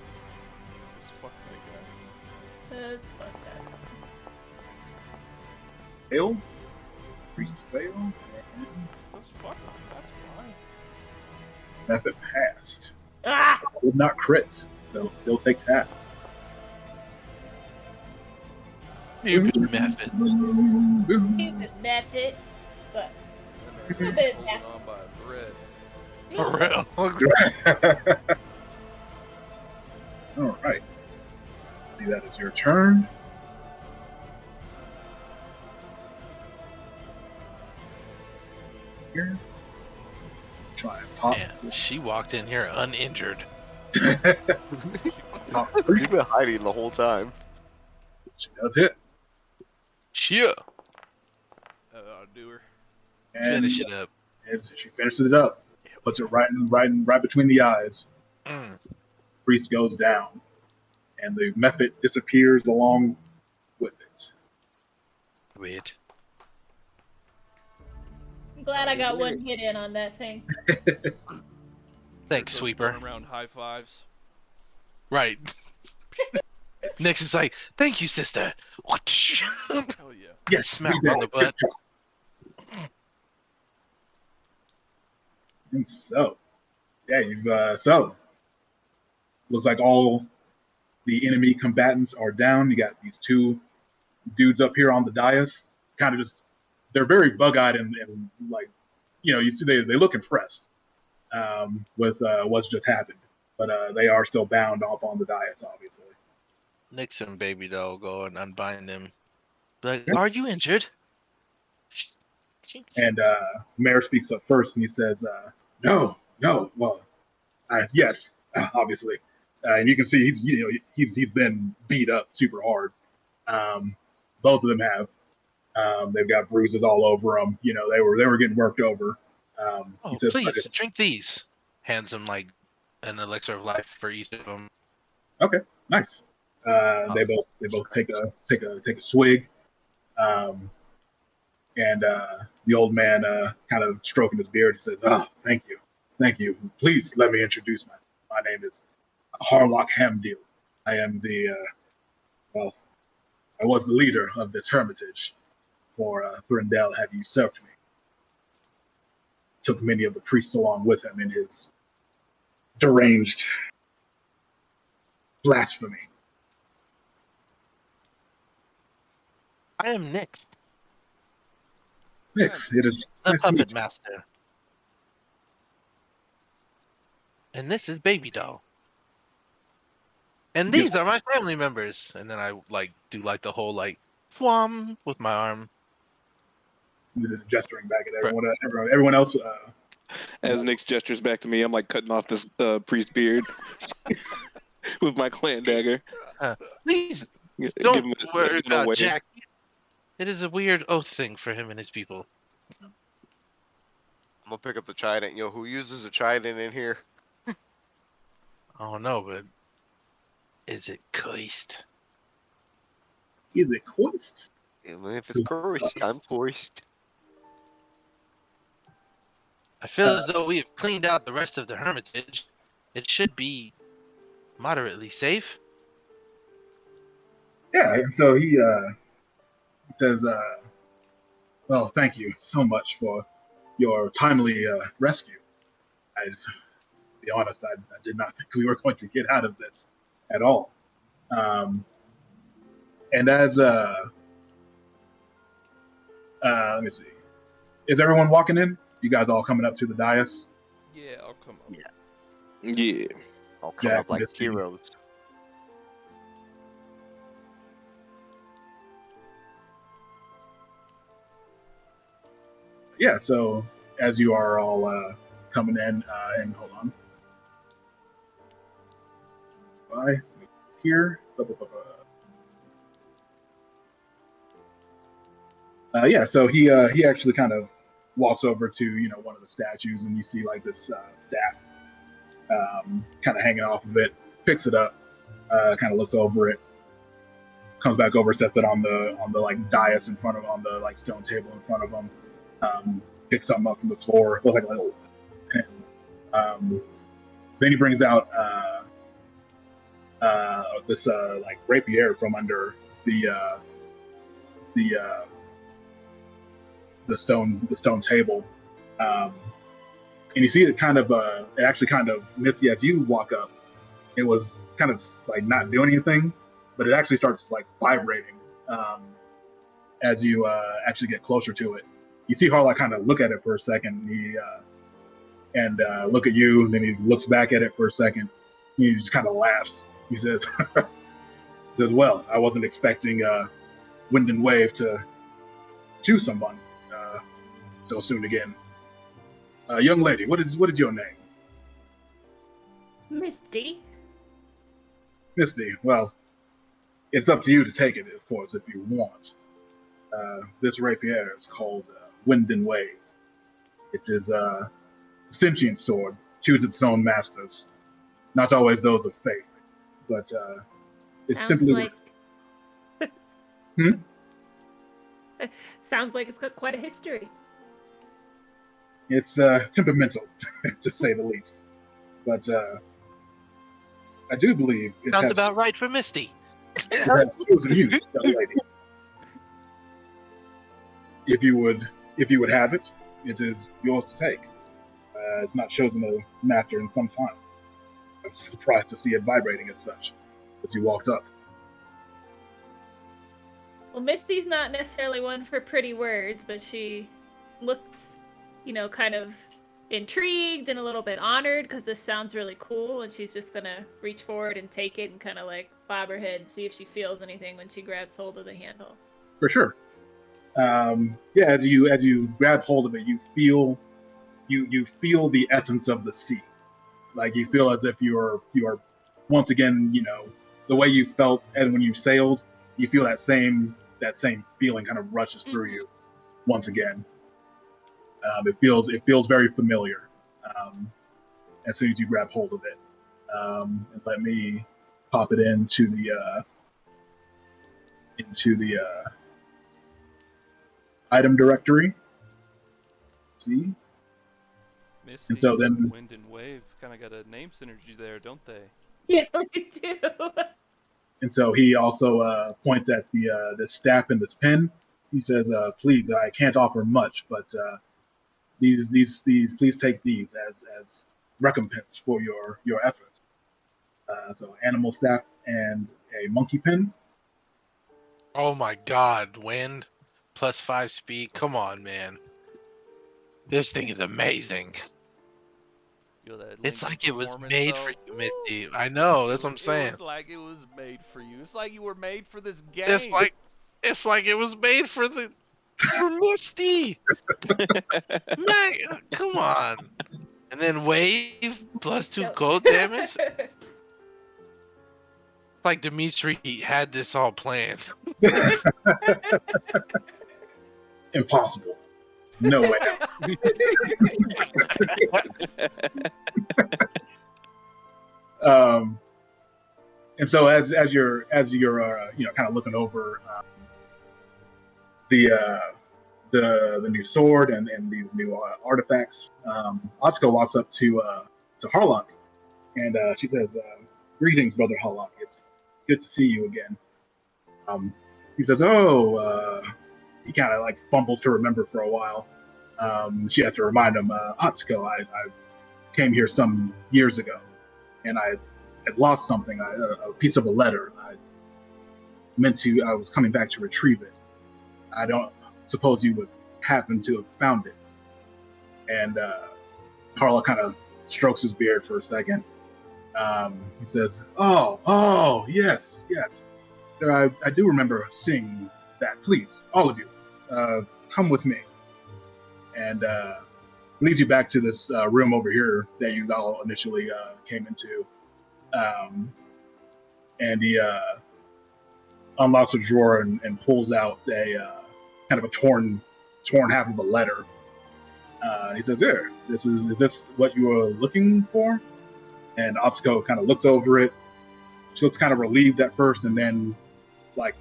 Just fuck that guy. Cause fuck that. Fail. Priest fail. That's fine. That's fine. Method passed. Ah! Would not crit, so it still takes half. Stupid method. Stupid Method. But And No they're business. holding on by a thread. For real. All right. See, that is your turn. Here. Try and pop. Man, she walked in here uninjured. Pop He's priest. been hiding the whole time. She does hit. Cheer. That ought to do her. And Finish it up. she finishes it up. Puts it right between the eyes. Mm. Priest goes down. And the method disappears along with it. Weird. I'm glad I got one hit in on that thing. Thanks, Those Sweeper. going around high fives. Right. Next is like, thank you, sister. Hell yeah. Yes, Smack we on did. the butt. Good job. And so, yeah, you've looks like all the enemy combatants are down. You got these two dudes up here on the dais, kind of just they're very bug-eyed and like, you see they look impressed with what's just happened, but they are still bound up on the dais, obviously. Nixon, baby doll, go and unbind them. Like, Yeah. are you injured? And Mayor speaks up first, and he says, "No, well, yes, obviously." And you can see he's been beat up super hard. Both of them have. They've got bruises all over them. They were getting worked over. Oh, He says, "But please it's drink these. Hands him like an elixir of life for each of them. okay, nice." They both take a swig, and the old man kind of stroking his beard, he says, "Ah, thank you. Please let me introduce myself. My name is Harlock Hamdil. I am I was the leader of this hermitage for Threndell had usurped me. Took many of the priests along with him in his deranged blasphemy." I am Nix, Nix, it is the nice to meet puppet you. master. And this is Baby Doll. And these are my family members. And then I do the whole swam with my arm. Gesturing back at everyone else. As Nick's gestures back to me, I'm cutting off this priest beard with my clan dagger. Please Give don't him worry a about wave. Jack. It is a weird oath thing for him and his people. I'm gonna pick up the trident. Yo, who uses a trident in here? I don't know, but is it cursed? Is it hoist? If it's cursed, I'm cursed. I feel as though we have cleaned out the rest of the hermitage. It should be moderately safe. Yeah, and so he says, well, thank you so much for your timely rescue. To be honest, I did not think we were going to get out of this at all. And as let me see, is everyone walking in? You guys all coming up to the dais? Yeah, I'll come up. Yeah. All coming Jack, up like Misty. heroes. Yeah. So as you are all coming in, and hold on, bye here. Yeah. So he actually kind of walks over to one of the statues, and you see like this staff kind of hanging off of it. Picks it up, kind of looks over it, comes back over, sets it on the like dais in front of him, on the like stone table in front of him. Picks something up from the floor, looks like a little pen. Then he brings out this like rapier from under the stone table, and you see it kind of it actually kind of Misty, as you walk up, it was kind of like not doing anything, but it actually starts like vibrating as you actually get closer to it. You see Harlock kind of look at it for a second, and look at you, and then he looks back at it for a second. He just kind of laughs. He says, "Well, I wasn't expecting Wind and Wave to choose someone so soon again. Young lady, what is your name?" Misty. "Misty. Well, it's up to you to take it, of course, if you want. This rapier is called Wind and Wave. It is a sentient sword. Choose its own masters. Not always those of faith, but it's Sounds simply like. Hmm? Sounds like it's got quite a history. it's temperamental, to say the least. But I do believe Sounds about right for Misty. it has chosen you, young lady. If you would have it, it is yours to take. It's not chosen a master in some time. I'm surprised to see it vibrating as such as you walked up. Well, Misty's not necessarily one for pretty words, but she looks, kind of intrigued and a little bit honored because this sounds really cool, and she's just gonna reach forward and take it and kind of like bob her head and see if she feels anything when she grabs hold of the handle. For sure. Yeah, as you grab hold of it, you feel the essence of the sea. Like you feel as if you are once again, the way you felt and when you sailed, you feel that same feeling kind of rushes through you once again. It feels very familiar as soon as you grab hold of it. And let me pop it into the item directory. See? Misty And so then- and Wind and Wave kind of got a name synergy there, don't they? Yeah, we do. And so he also points at the staff and this pen. He says, "Please, I can't offer much, but these please take these as recompense for your efforts." So animal staff and a monkey pen. Oh my god, wind. +5 speed. Come on, man. This thing is amazing. Yo, that It's Lincoln like it was performance, made though. for you, Misty. I know, that's what I'm saying. It was like it was made for you. It's like you were made for this game. It's like it was made for Misty. Man, come on. And then wave +2 Stoked. cold damage. like Dimitri had this all planned. Impossible. No way. Um, and so as you're kind of looking over the the new sword and these new artifacts, Atsuko walks up to Harlock, and she says, "Greetings, brother Harlock. It's good to see you again." He says, "Oh," he kind of like fumbles to remember for a while. She has to remind him, "Atsuko, I came here some years ago, and I had lost something, a piece of a letter. I was coming back to retrieve it. I don't suppose you would happen to have found it." And Harlock kind of strokes his beard for a second. He says, "Oh, yes, yes. I do remember seeing that. Please, all of you, come with me." And leads you back to this room over here that you all initially came into. And he unlocks a drawer and pulls out a kind of a torn half of a letter. He says, "Here, is this what you were looking for?" And Atsuko kind of looks over it. She looks kind of relieved at first, and then like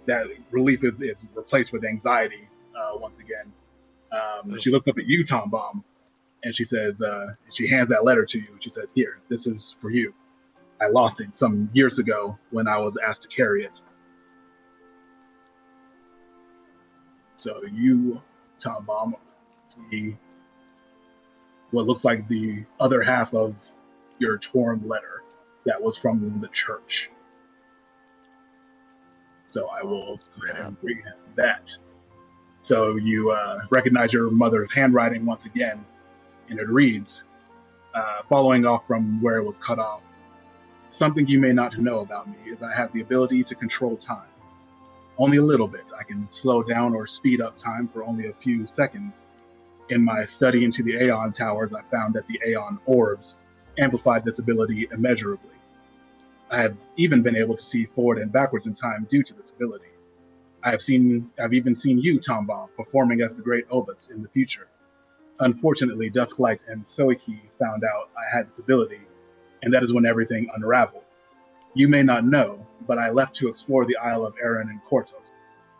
that relief is replaced with anxiety once again. She looks up at you, Tom Bomb, and she says, she hands that letter to you. She says, "Here, this is for you. I lost it some years ago when I was asked to carry it." So you, Tom Bomb, see what looks like the other half of your torn letter that was from the church. So I will go ahead and read that. So you recognize your mother's handwriting once again, and it reads, following off from where it was cut off. "Something you may not know about me is I have the ability to control time. Only a little bit. I can slow down or speed up time for only a few seconds. In my study into the Aeon Towers, I found that the Aeon Orbs amplified this ability immeasurably. I have even been able to see forward and backwards in time due to this ability. I've even seen you, Tom Bomb, performing as the Great Obus in the future. Unfortunately, Dusklight and Soiki found out I had this ability, and that is when everything unraveled. You may not know, but I left to explore the Isle of Eren and Kortos,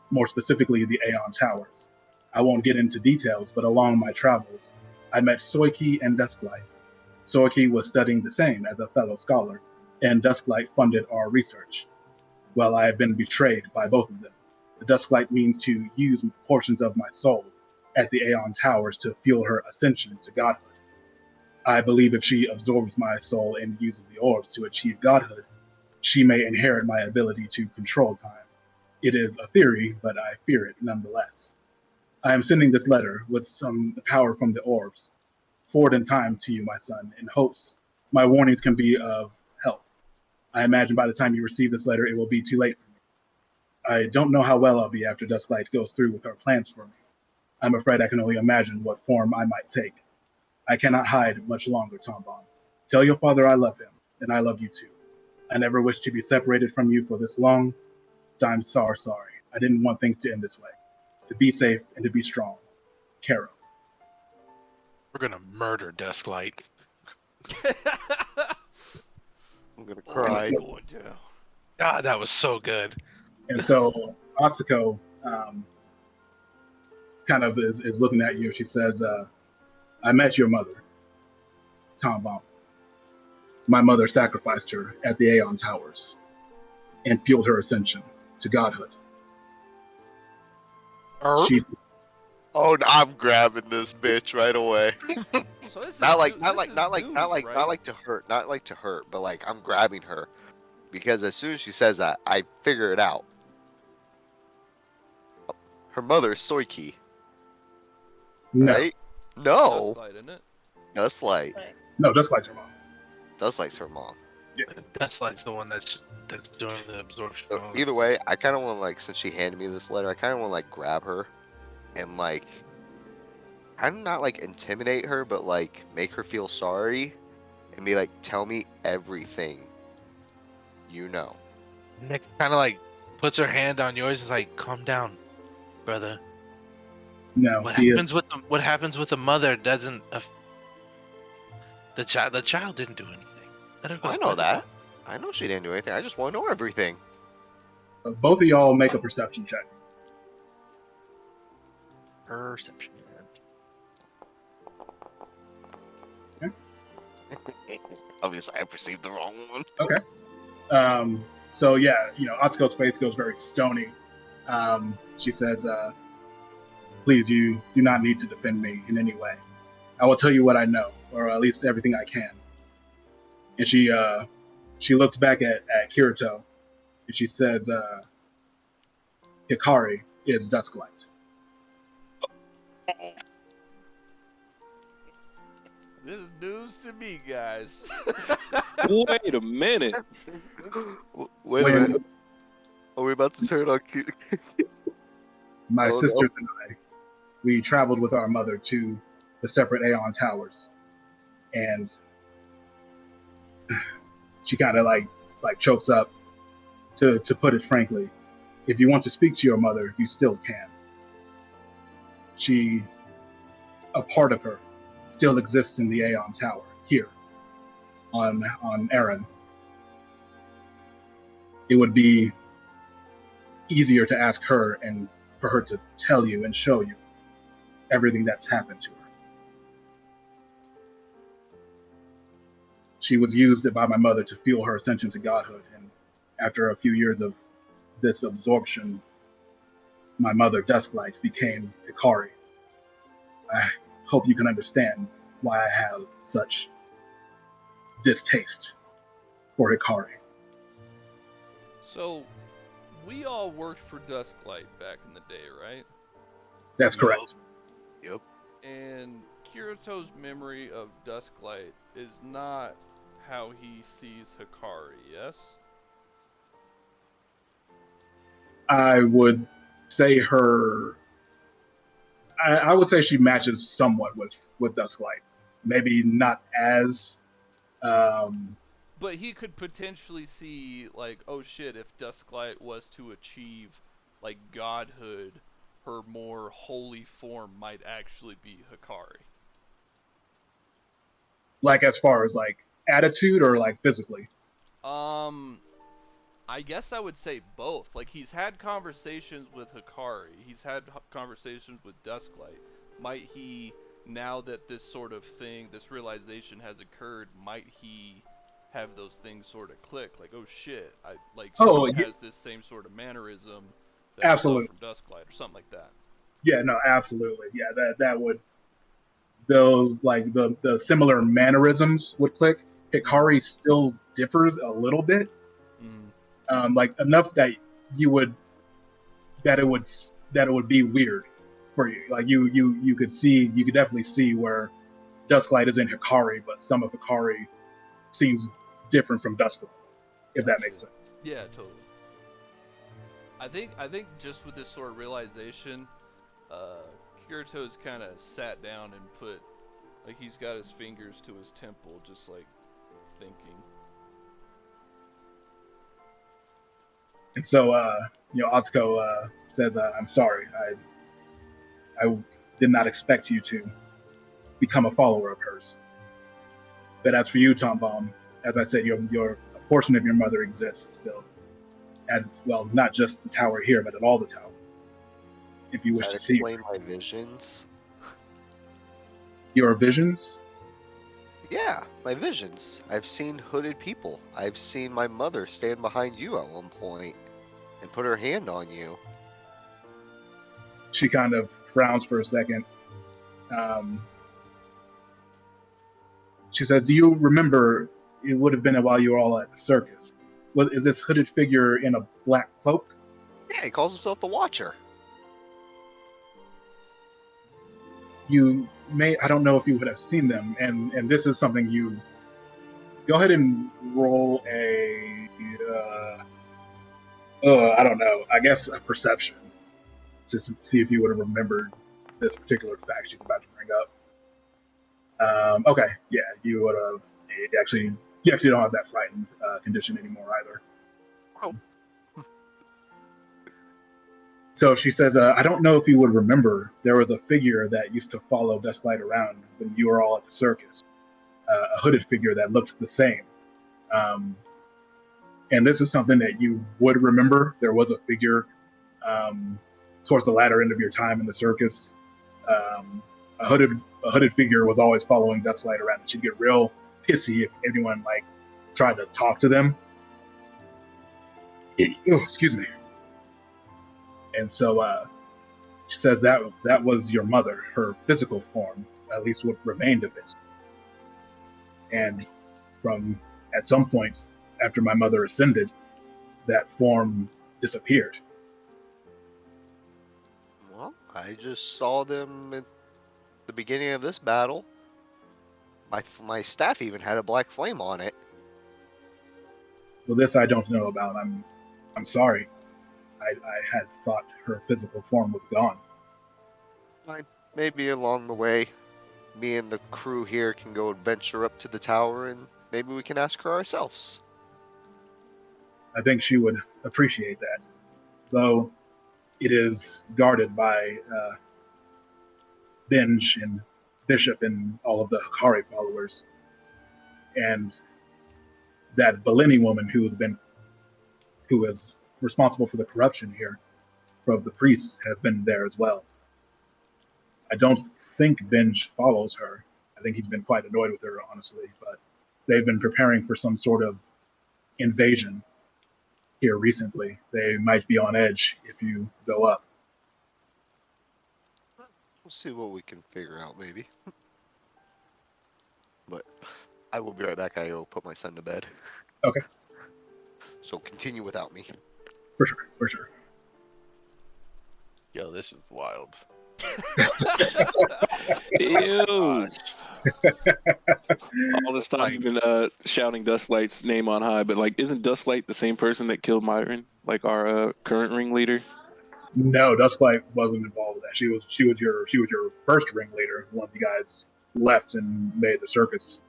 more specifically the Aeon Towers. I won't get into details, but along my travels, I met Soiki and Dusklight. Soiki was studying the same as a fellow scholar, and Dusklight funded our research. Well, I have been betrayed by both of them. The Dusklight means to use portions of my soul at the Aeon Towers to fuel her ascension to godhood. I believe if she absorbs my soul and uses the orbs to achieve godhood, she may inherit my ability to control time. It is a theory, but I fear it nonetheless. I am sending this letter with some power from the orbs forward in time to you, my son, in hopes my warnings can be of help. I imagine by the time you receive this letter, it will be too late for me. I don't know how well I'll be after Dusklight goes through with her plans for me. I'm afraid I can only imagine what form I might take. I cannot hide much longer, Tom Bomb. Tell your father I love him, and I love you too. I never wished to be separated from you for this long. I'm sorry. I didn't want things to end this way. To be safe and to be strong. Caro." We're gonna murder Dusklight. I'm gonna Oh, cry. it's going down. God, that was so good. And so Atsuko kind of is looking at you. She says, "I met your mother, Tom Bomb. My mother sacrificed her at the Aeon Towers and fueled her ascension to godhood. She Oh, I'm grabbing this bitch right away. So this Not is like, Zeus, not like, this not is like, Zeus, not like, right? not like to hurt, but like I'm grabbing her because as soon as she says that, I figure it out. Her mother is Soiki, no, right? No, Dustlight, isn't it? Dustlight. Like, no, Dusklight's her mom. Dustlight's her mom. Dusklight's the one that's doing the absorption. So and all either this way, I kind of want to like, since she handed me this letter, I kind of want to like grab her and like, kind of not like intimidate her, but like make her feel sorry and be like, tell me everything you know. Nick kind of like puts her hand on yours. Is like, calm down, brother. No, What he happens is. with the mother doesn't. The child didn't do anything. Let her go. I know Let her go. that. I know she didn't do anything. I just want to know everything. Both of y'all make a perception check. Perception. Obviously, I perceived the wrong one. Okay. So yeah, Atsuko's face goes very stony. She says, "Please, you do not need to defend me in any way. I will tell you what I know, or at least everything I can." And she looks back at Kirito, and she says, "Hikari is Dusklight." This is news to me, guys. Wait a minute. Wait a When minute. Are we about to turn on? my Oh, no. sisters and I, we traveled with our mother to the separate Aeon Towers, and she kind of like chokes up. To put it frankly, if you want to speak to your mother, you still can. A part of her, still exists in the Aeon Tower here on Eren. It would be easier to ask her and for her to tell you and show you everything that's happened to her. She was used by my mother to fuel her ascension to godhood, and after a few years of this absorption, my mother, Dusklight, became Hikari. I hope you can understand why I have such distaste for Hikari. So, we all worked for Dusklight back in the day, right? That's correct. Yep. And Kirito's memory of Dusklight is not how he sees Hikari, yes? I would say I would say she matches somewhat with Dusklight. Maybe not as But he could potentially see, like, oh shit, if Dusklight was to achieve, like, godhood, her more holy form might actually be Hikari. like as far as like attitude or like physically. I guess I would say both. Like, he's had conversations with Hikari, he's had conversations with Dusklight. Might he, now that this sort of thing, this realization has occurred, might he have those things sort of click? Like, oh shit, she has this same sort of mannerism that I saw Absolutely. from Dusklight, or something like that. Yeah, no, absolutely. Yeah, that would those like the similar mannerisms would click. Hikari still differs a little bit, like enough that you would that it would be weird for you. Like you could definitely see where Dusklight is in Hikari, but some of Hikari seems different from Dusklight, if that makes sense. Yeah, totally. I think just with this sort of realization, Kirito's kind of sat down and put, like, he's got his fingers to his temple, just like thinking. And so, Atsuko says, "I'm sorry. I did not expect you to become a follower of hers. But as for you, Tom Baum, as I said, a portion of your mother exists still. At, well, not just the tower here, but at all the tower. If you wish to see explain my visions. Your visions." Yeah, my visions. I've seen hooded people. I've seen my mother stand behind you at one point and put her hand on you. She kind of frowns for a second. She says, "Do you remember? It would have been while you were all at the circus. Is this hooded figure in a black cloak?" Yeah, he calls himself the Watcher. You may, I don't know if you would have seen them, and this is something you go ahead and roll a I don't know, I guess a perception to see if you would have remembered this particular fact she's about to bring up. Okay, yeah, you would have. You actually don't have that frightened condition anymore either. So she says, I don't know if you would remember, there was a figure that used to follow Dusklight around when you were all at the circus. A hooded figure that looked the same. Um, and this is something that you would remember. There was a figure towards the latter end of your time in the circus. Um, a hooded figure was always following Dusklight around, and she'd get real pissy if anyone like tried to talk to them. Oh, excuse me. And so she says that was your mother, her physical form, at least what remained of it. And from at some point after my mother ascended, that form disappeared. Well, I just saw them at the beginning of this battle. My staff even had a black flame on it. Well, this I don't know about. I'm sorry. I had thought her physical form was gone. Maybe along the way, me and the crew here can go adventure up to the tower, and maybe we can ask her ourselves. I think she would appreciate that, though it is guarded by Binge and Bishop and all of the Hikari followers, and that Bellini woman who is responsible for the corruption here from the priests has been there as well. I don't think Binge follows her. I think he's been quite annoyed with her, honestly, but they've been preparing for some sort of invasion here recently. They might be on edge if you go up. We'll see what we can figure out, maybe. But I will be right back. I will put my son to bed. Okay. So continue without me. For sure. Yo, this is wild. Ew. Gosh. All this time you've been shouting Dustlight's name on high, but like, isn't Dustlight the same person that killed Myron, like our current ringleader? No, Dusklight wasn't involved with that. She was your first ringleader, the one you guys left and made the circus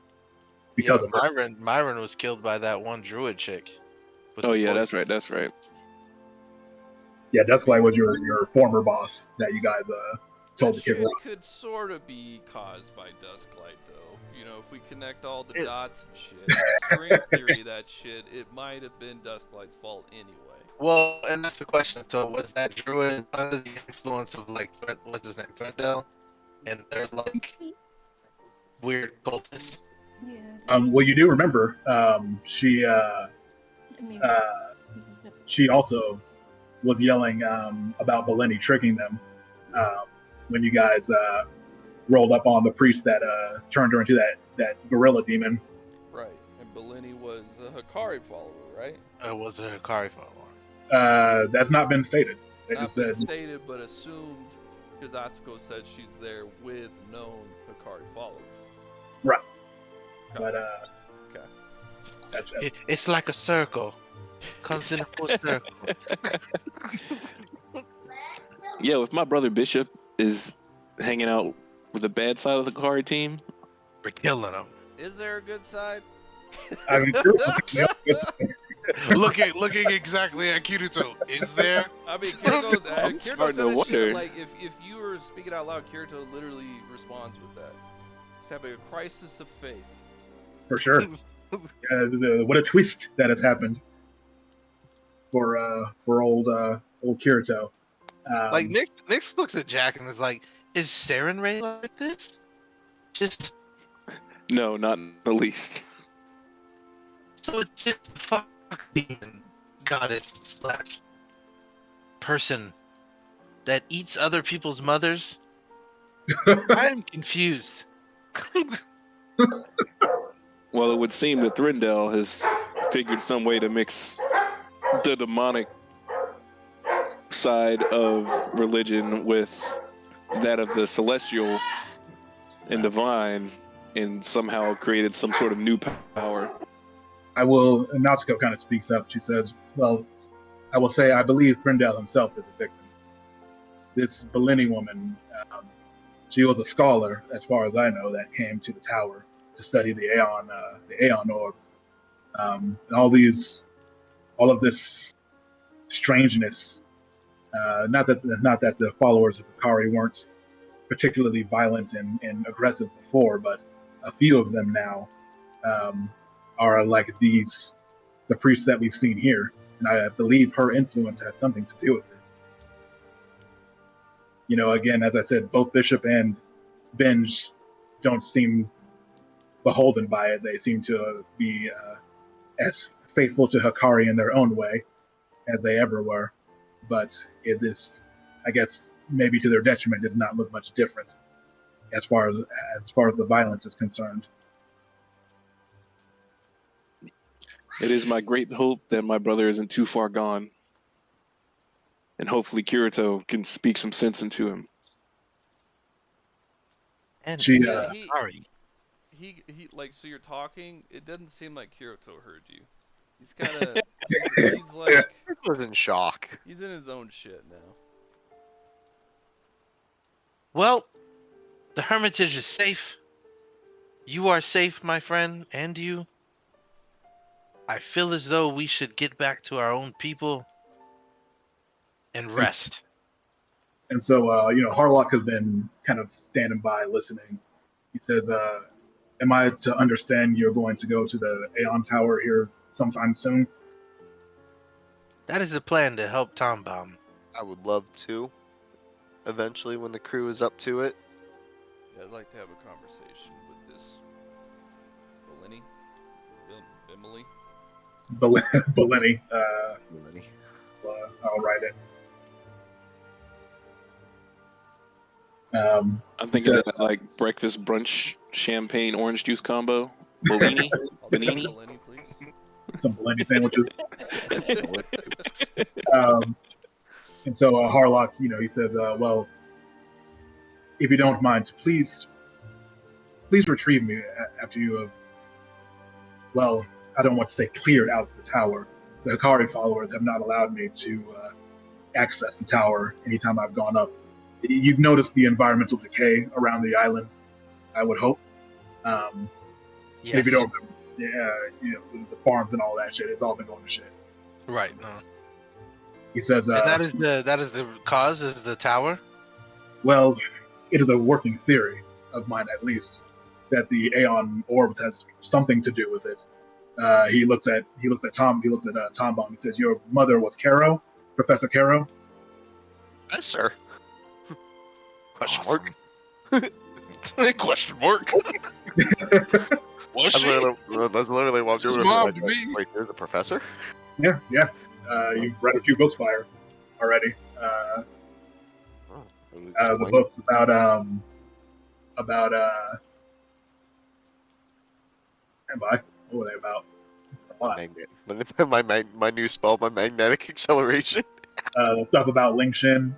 because of her. Myron was killed by that one druid chick. with Oh the yeah, boy. that's right. Yeah, Dusklight was your former boss that you guys told That to kick shit rocks. could sort of be caused by Dusklight, though. You know, if we connect all the dots and shit, string theory, that shit, it might have been Dusklight's fault anyway. Well, and that's the question. So was that druid under the influence of like what's his name, Threadell, and they're like weird cultists? Yeah. Well, you do remember she also was yelling about Bellini tricking them when you guys rolled up on the priest that turned her into that gorilla demon. Right, and Bellini was a Hikari follower, right? It was a Hikari follower. That's not been stated. They Not just been said stated, but assumed, because Atsuko said she's there with known Hikari followers. right, Okay. but Okay. that's It's like a circle. Comes in a full circle. Yo, if my brother Bishop is hanging out with the bad side of the Kari team, We're killing them. Is there a good side? I mean, looking exactly at Kirito. Is there? I mean, Kirito, I'm Kirito starting said to that shit, wonder. like, if you were speaking out loud, Kirito literally responds with that. He's having a crisis of faith. for sure. What a twist that has happened for old Kirito. Like Nix looks at Jack and is like, "Is Saren Ray like this?" Just no, not in the least. so it's just a fuck demon goddess / person that eats other people's mothers. I'm confused. Well, it would seem that Thryndell has figured some way to mix the demonic side of religion with that of the celestial and divine, and somehow created some sort of new power. I will. And Natsuko kind of speaks up. She says, "Well, I will say I believe Thryndell himself is a victim. This Bellini woman, she was a scholar, as far as I know, that came to the tower to study the Aeon orb. And all these all of this strangeness. Not that the followers of Hikari weren't particularly violent and aggressive before, but a few of them now are like the priests that we've seen here, and I believe her influence has something to do with it. You know, again, as I said, both Bishop and Benj don't seem beholden by it. They seem to be as faithful to Hikari in their own way as they ever were. But it is, I guess, maybe to their detriment, does not look much different as far as the violence is concerned. It is my great hope that my brother isn't too far gone, and hopefully Kirito can speak some sense into him. And She, Hikari. He like, so you're talking. It doesn't seem like Kirito heard you. He's kind of he's like I was in shock. he's in his own shit now. Well, the Hermitage is safe. You are safe, my friend, and you. I feel as though we should get back to our own people and rest. And so, you know, Harlock has been kind of standing by listening. He says, am I to understand you're going to go to the Aeon Tower here sometime soon? That is the plan to help Tom Bomb. I would love to. Eventually, when the crew is up to it. Yeah, I'd like to have a conversation with this Bellini. Bimley. Bellini. Millenny. I'll write it. I'm thinking says, of that, like breakfast brunch champagne orange juice combo. Bellini, I'll take Bellini. Bellini, please. some Bellini sandwiches. And so Harlock, you know, he says, well, if you don't mind, please retrieve me after you have, well, I don't want to say cleared out of the tower. The Hikari followers have not allowed me to access the tower anytime I've gone up. You've noticed the environmental decay around the island, I would hope. Yes. And if you don't, yeah, you know, the farms and all that shit, it's all been going to shit. Right. No. He says, And that is the cause, is the tower. well, it is a working theory of mine, at least, that the Aeon orbs has something to do with it. He looks at Tom Bomb. He says, "Your mother was Caro, Professor Caro." Yes, sir. Question Awesome. mark. Question mark. Was That's she? literally what I'm She's doing. mom to me. Wait, there's a professor? Yeah. You've read a few books by her already. Oh, The books about what were they about? A lot. my new spell, my magnetic acceleration. The stuff about Ling Shin,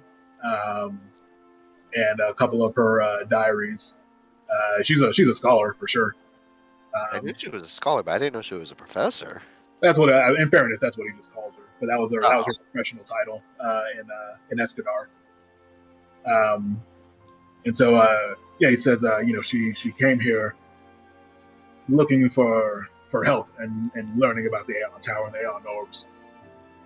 and a couple of her diaries. She's a scholar for sure. I knew she was a scholar, but I didn't know she was a professor. That's what, in fairness, that's what he just called her. But that was her professional title in Escadar. And so, yeah, he says, you know, she came here looking for help and learning about the Aeon Tower and the Aeon Orbs.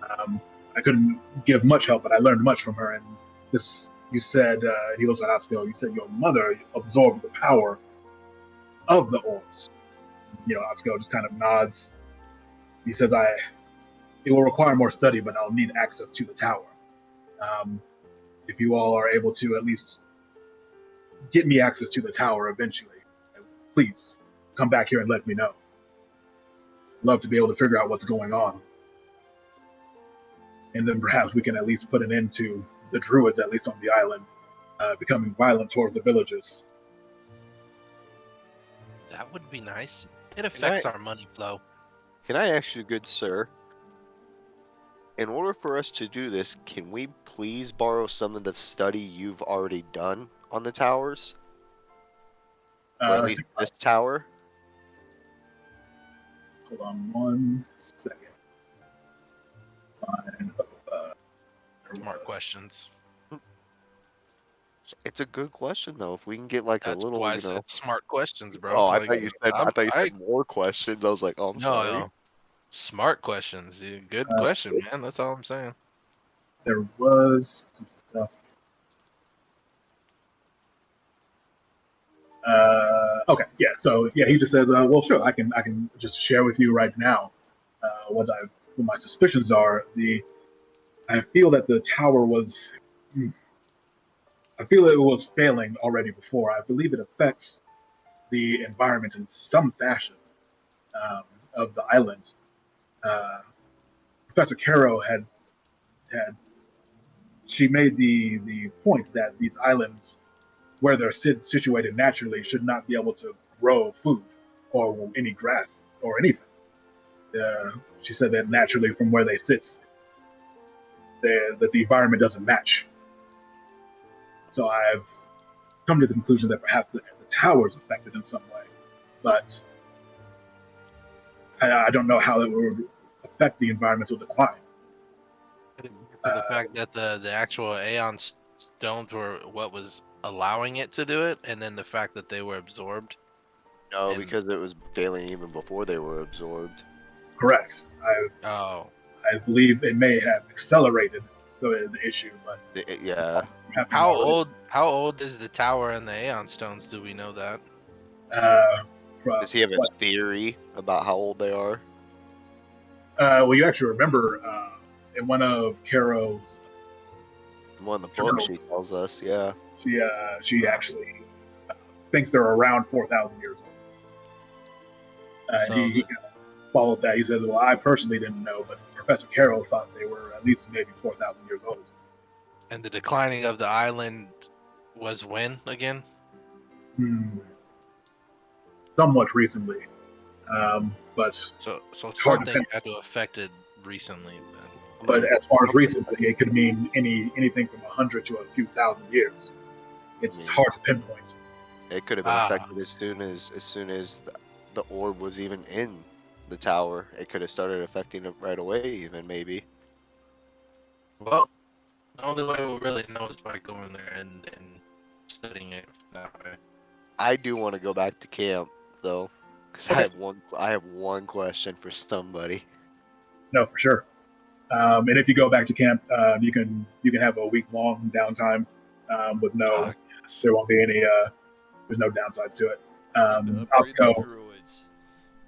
I couldn't give much help, but I learned much from her. And this, you said, he looks at Asuko, you said your mother absorbed the power of the orbs. You know, Asuko just kind of nods. He says, it will require more study, but I'll need access to the tower. If you all are able to at least get me access to the tower eventually, please come back here and let me know. Love to be able to figure out what's going on. And then perhaps we can at least put an end to the druids, at least on the island, becoming violent towards the villagers. That would be nice. It affects I- our money flow. Can I ask you, good sir, in order for us to do this, can we please borrow some of the study you've already done on the towers? Or at least this tower? Hold on 1 second. Fine. Smart questions. It's a good question, though. If we can get like That's a little, why I you know. said smart questions, bro. Oh, I Like, thought you said more questions. I was like, oh, I'm sorry. No. Smart questions. Yeah, good Uh, question, man. That's all I'm saying. There was some stuff. Okay, yeah. So yeah, he just says, "Well, sure, I can just share with you right now what my suspicions are. I feel that the tower was, I feel that it was failing already before. I believe it affects the environment in some fashion um, of the island. Uh, Professor Caro had she made the point that these islands, where they're situated naturally, should not be able to grow food or any grass or anything. She said that naturally, from where they sit, that the environment doesn't match. So I've come to the conclusion that perhaps the tower is affected in some way, but I don't know how it would affect the environmental decline. For the fact that the actual Aeon stones were what was allowing it to do it, and then the fact that they were absorbed. No, And because it was failing even before they were absorbed. Correct. oh, I believe it may have accelerated the issue, but Yeah. happening how already. old is the tower and the Aeon stones? Do we know that? Uh, Does he have a theory about how old they are? well, you actually remember in one of Caro's In one of the books, she journals, tells us, yeah. she actually thinks they're around 4,000 years old. And So he kind of follows that. He says, "Well, I personally didn't know, but Professor Carroll thought they were at least maybe 4,000 years old." and the declining of the island was when again? Hmm. Somewhat recently, but So it's hard to something pin. had to affect it recently. Then. But as far as Okay. recently, it could mean anything from 100 to a few thousand years. It's hard to pinpoint. It could have been Ah, affected as soon as the orb was even in the tower. It could have started affecting it right away, even maybe. well, the only way we'll really know is by going there and studying it that way. I do want to go back to camp though, because Okay. I have one question for somebody. No, for sure. And if you go back to camp, you can have a week long downtime with no, Fuck yes. there won't be any, there's no downsides to it. Upgrade the Altico, druids.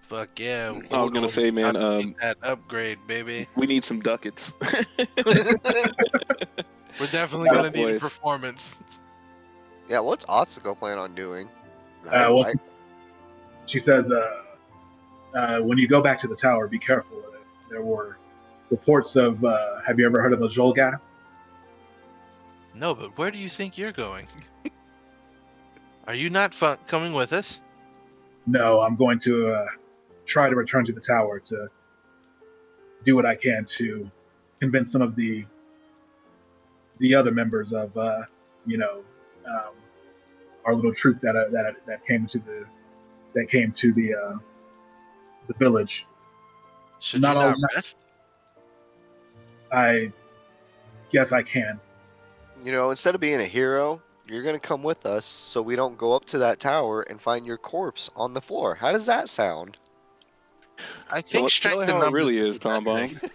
Fuck yeah. I was gonna say, man, Need that upgrade, baby. we need some ducats. We're definitely Yeah, gonna need a boys. performance. Yeah, what's Otsuko plan on doing? well, she says, when you go back to the tower, be careful. There were reports of, have you ever heard of a Jolgath? No, but where do you think you're going? Are you not coming with us? No, I'm going to try to return to the tower to do what I can to convince some of the other members of, you know, um, our little troop that came to the village. Should Not you all. not rest? I guess I can. Instead of being a hero, you're gonna come with us so we don't go up to that tower and find your corpse on the floor. How does that sound? I Tell think it strength how in it numbers really is is, the best Tom Bomb. thing.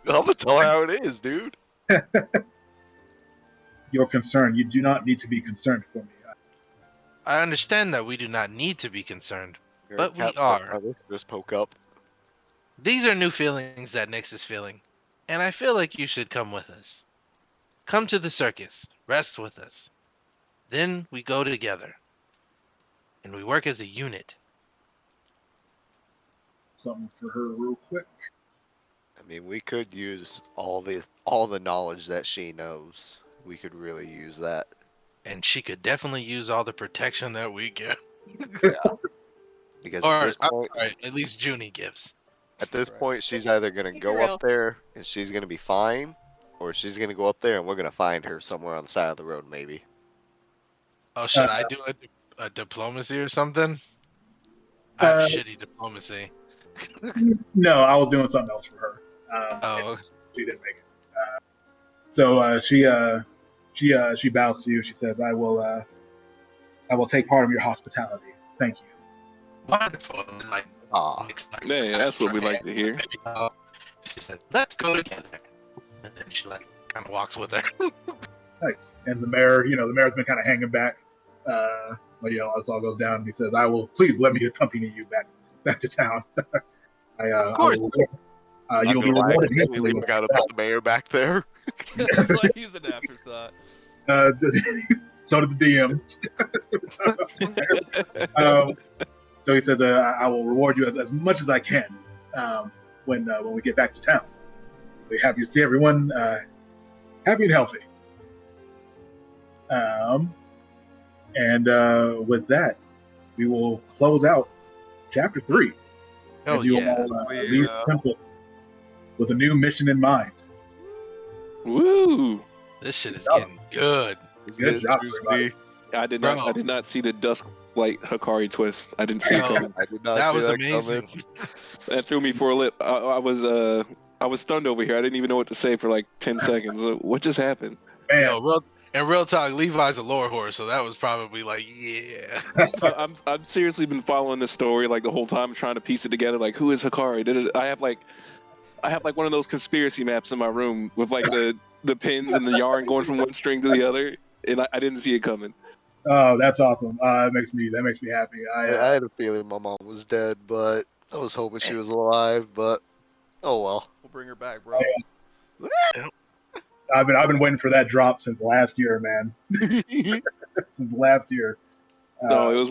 I'm gonna tell her how it is, dude. You're concerned. You do not need to be concerned for me. I understand that we do not need to be concerned, Your but we cat are. just poke up. These are new feelings that Nyx is feeling, and I feel like you should come with us. Come to the circus, rest with us. Then we go together, and we work as a unit. Something for her, real quick. I mean, we could use all the knowledge that she knows. We could really use that. And she could definitely use all the protection that we give. Because Or, at this I'm point, sorry, at least Junie gives. Right. she's either gonna Keep it go real. up there and she's gonna be fine, or she's gonna go up there and we're gonna find her somewhere on the side of the road, maybe. Oh, should I do a diplomacy or something? I have Uh, shitty diplomacy. no, I was doing something else for her. Oh, She didn't make it. So she bows to you. She says, I will take part of your hospitality. Thank you." wonderful. And then, like, Ah, Hey, that's what we like to hear. She said, "Let's go together," and then she like kind of walks with her. Nice. And the mayor, the mayor's been kind of hanging back. But as all goes down, he says, "I will please let me accompany you back to town. Of course. not You'll be gonna lie, I rewarded completely handsomely. forgot about the mayor back there. It's like he's an afterthought. So did the DM. So he says, "I will reward you as much as I can when we get back to town. We have you see everyone happy and healthy." And with that, we will close out chapter 3 Oh as you yeah. all leave the temple with a new mission in mind. Woo! This shit is getting good. Good job, everybody. I did Bro. not. I did not see the dusk light Hikari twist. I didn't see it Yo, coming. I did not that see was that amazing. coming. That threw me for a lip. I was stunned over here. I didn't even know what to say for like 10 seconds. What just happened? Man, Yo, real talk, Levi's a lore horse, so that was probably like, yeah. I'm seriously been following this story like the whole time, trying to piece it together. Like, who is Hikari? I have like one of those conspiracy maps in my room with like the pins and the yarn going from one string to the other, and I didn't see it coming. oh, that's awesome. That makes me happy. I had a feeling my mom was dead, but I was hoping she was alive. But oh well. We'll bring her back, bro. I've been waiting for that drop since last year, man. Since last year. No, it was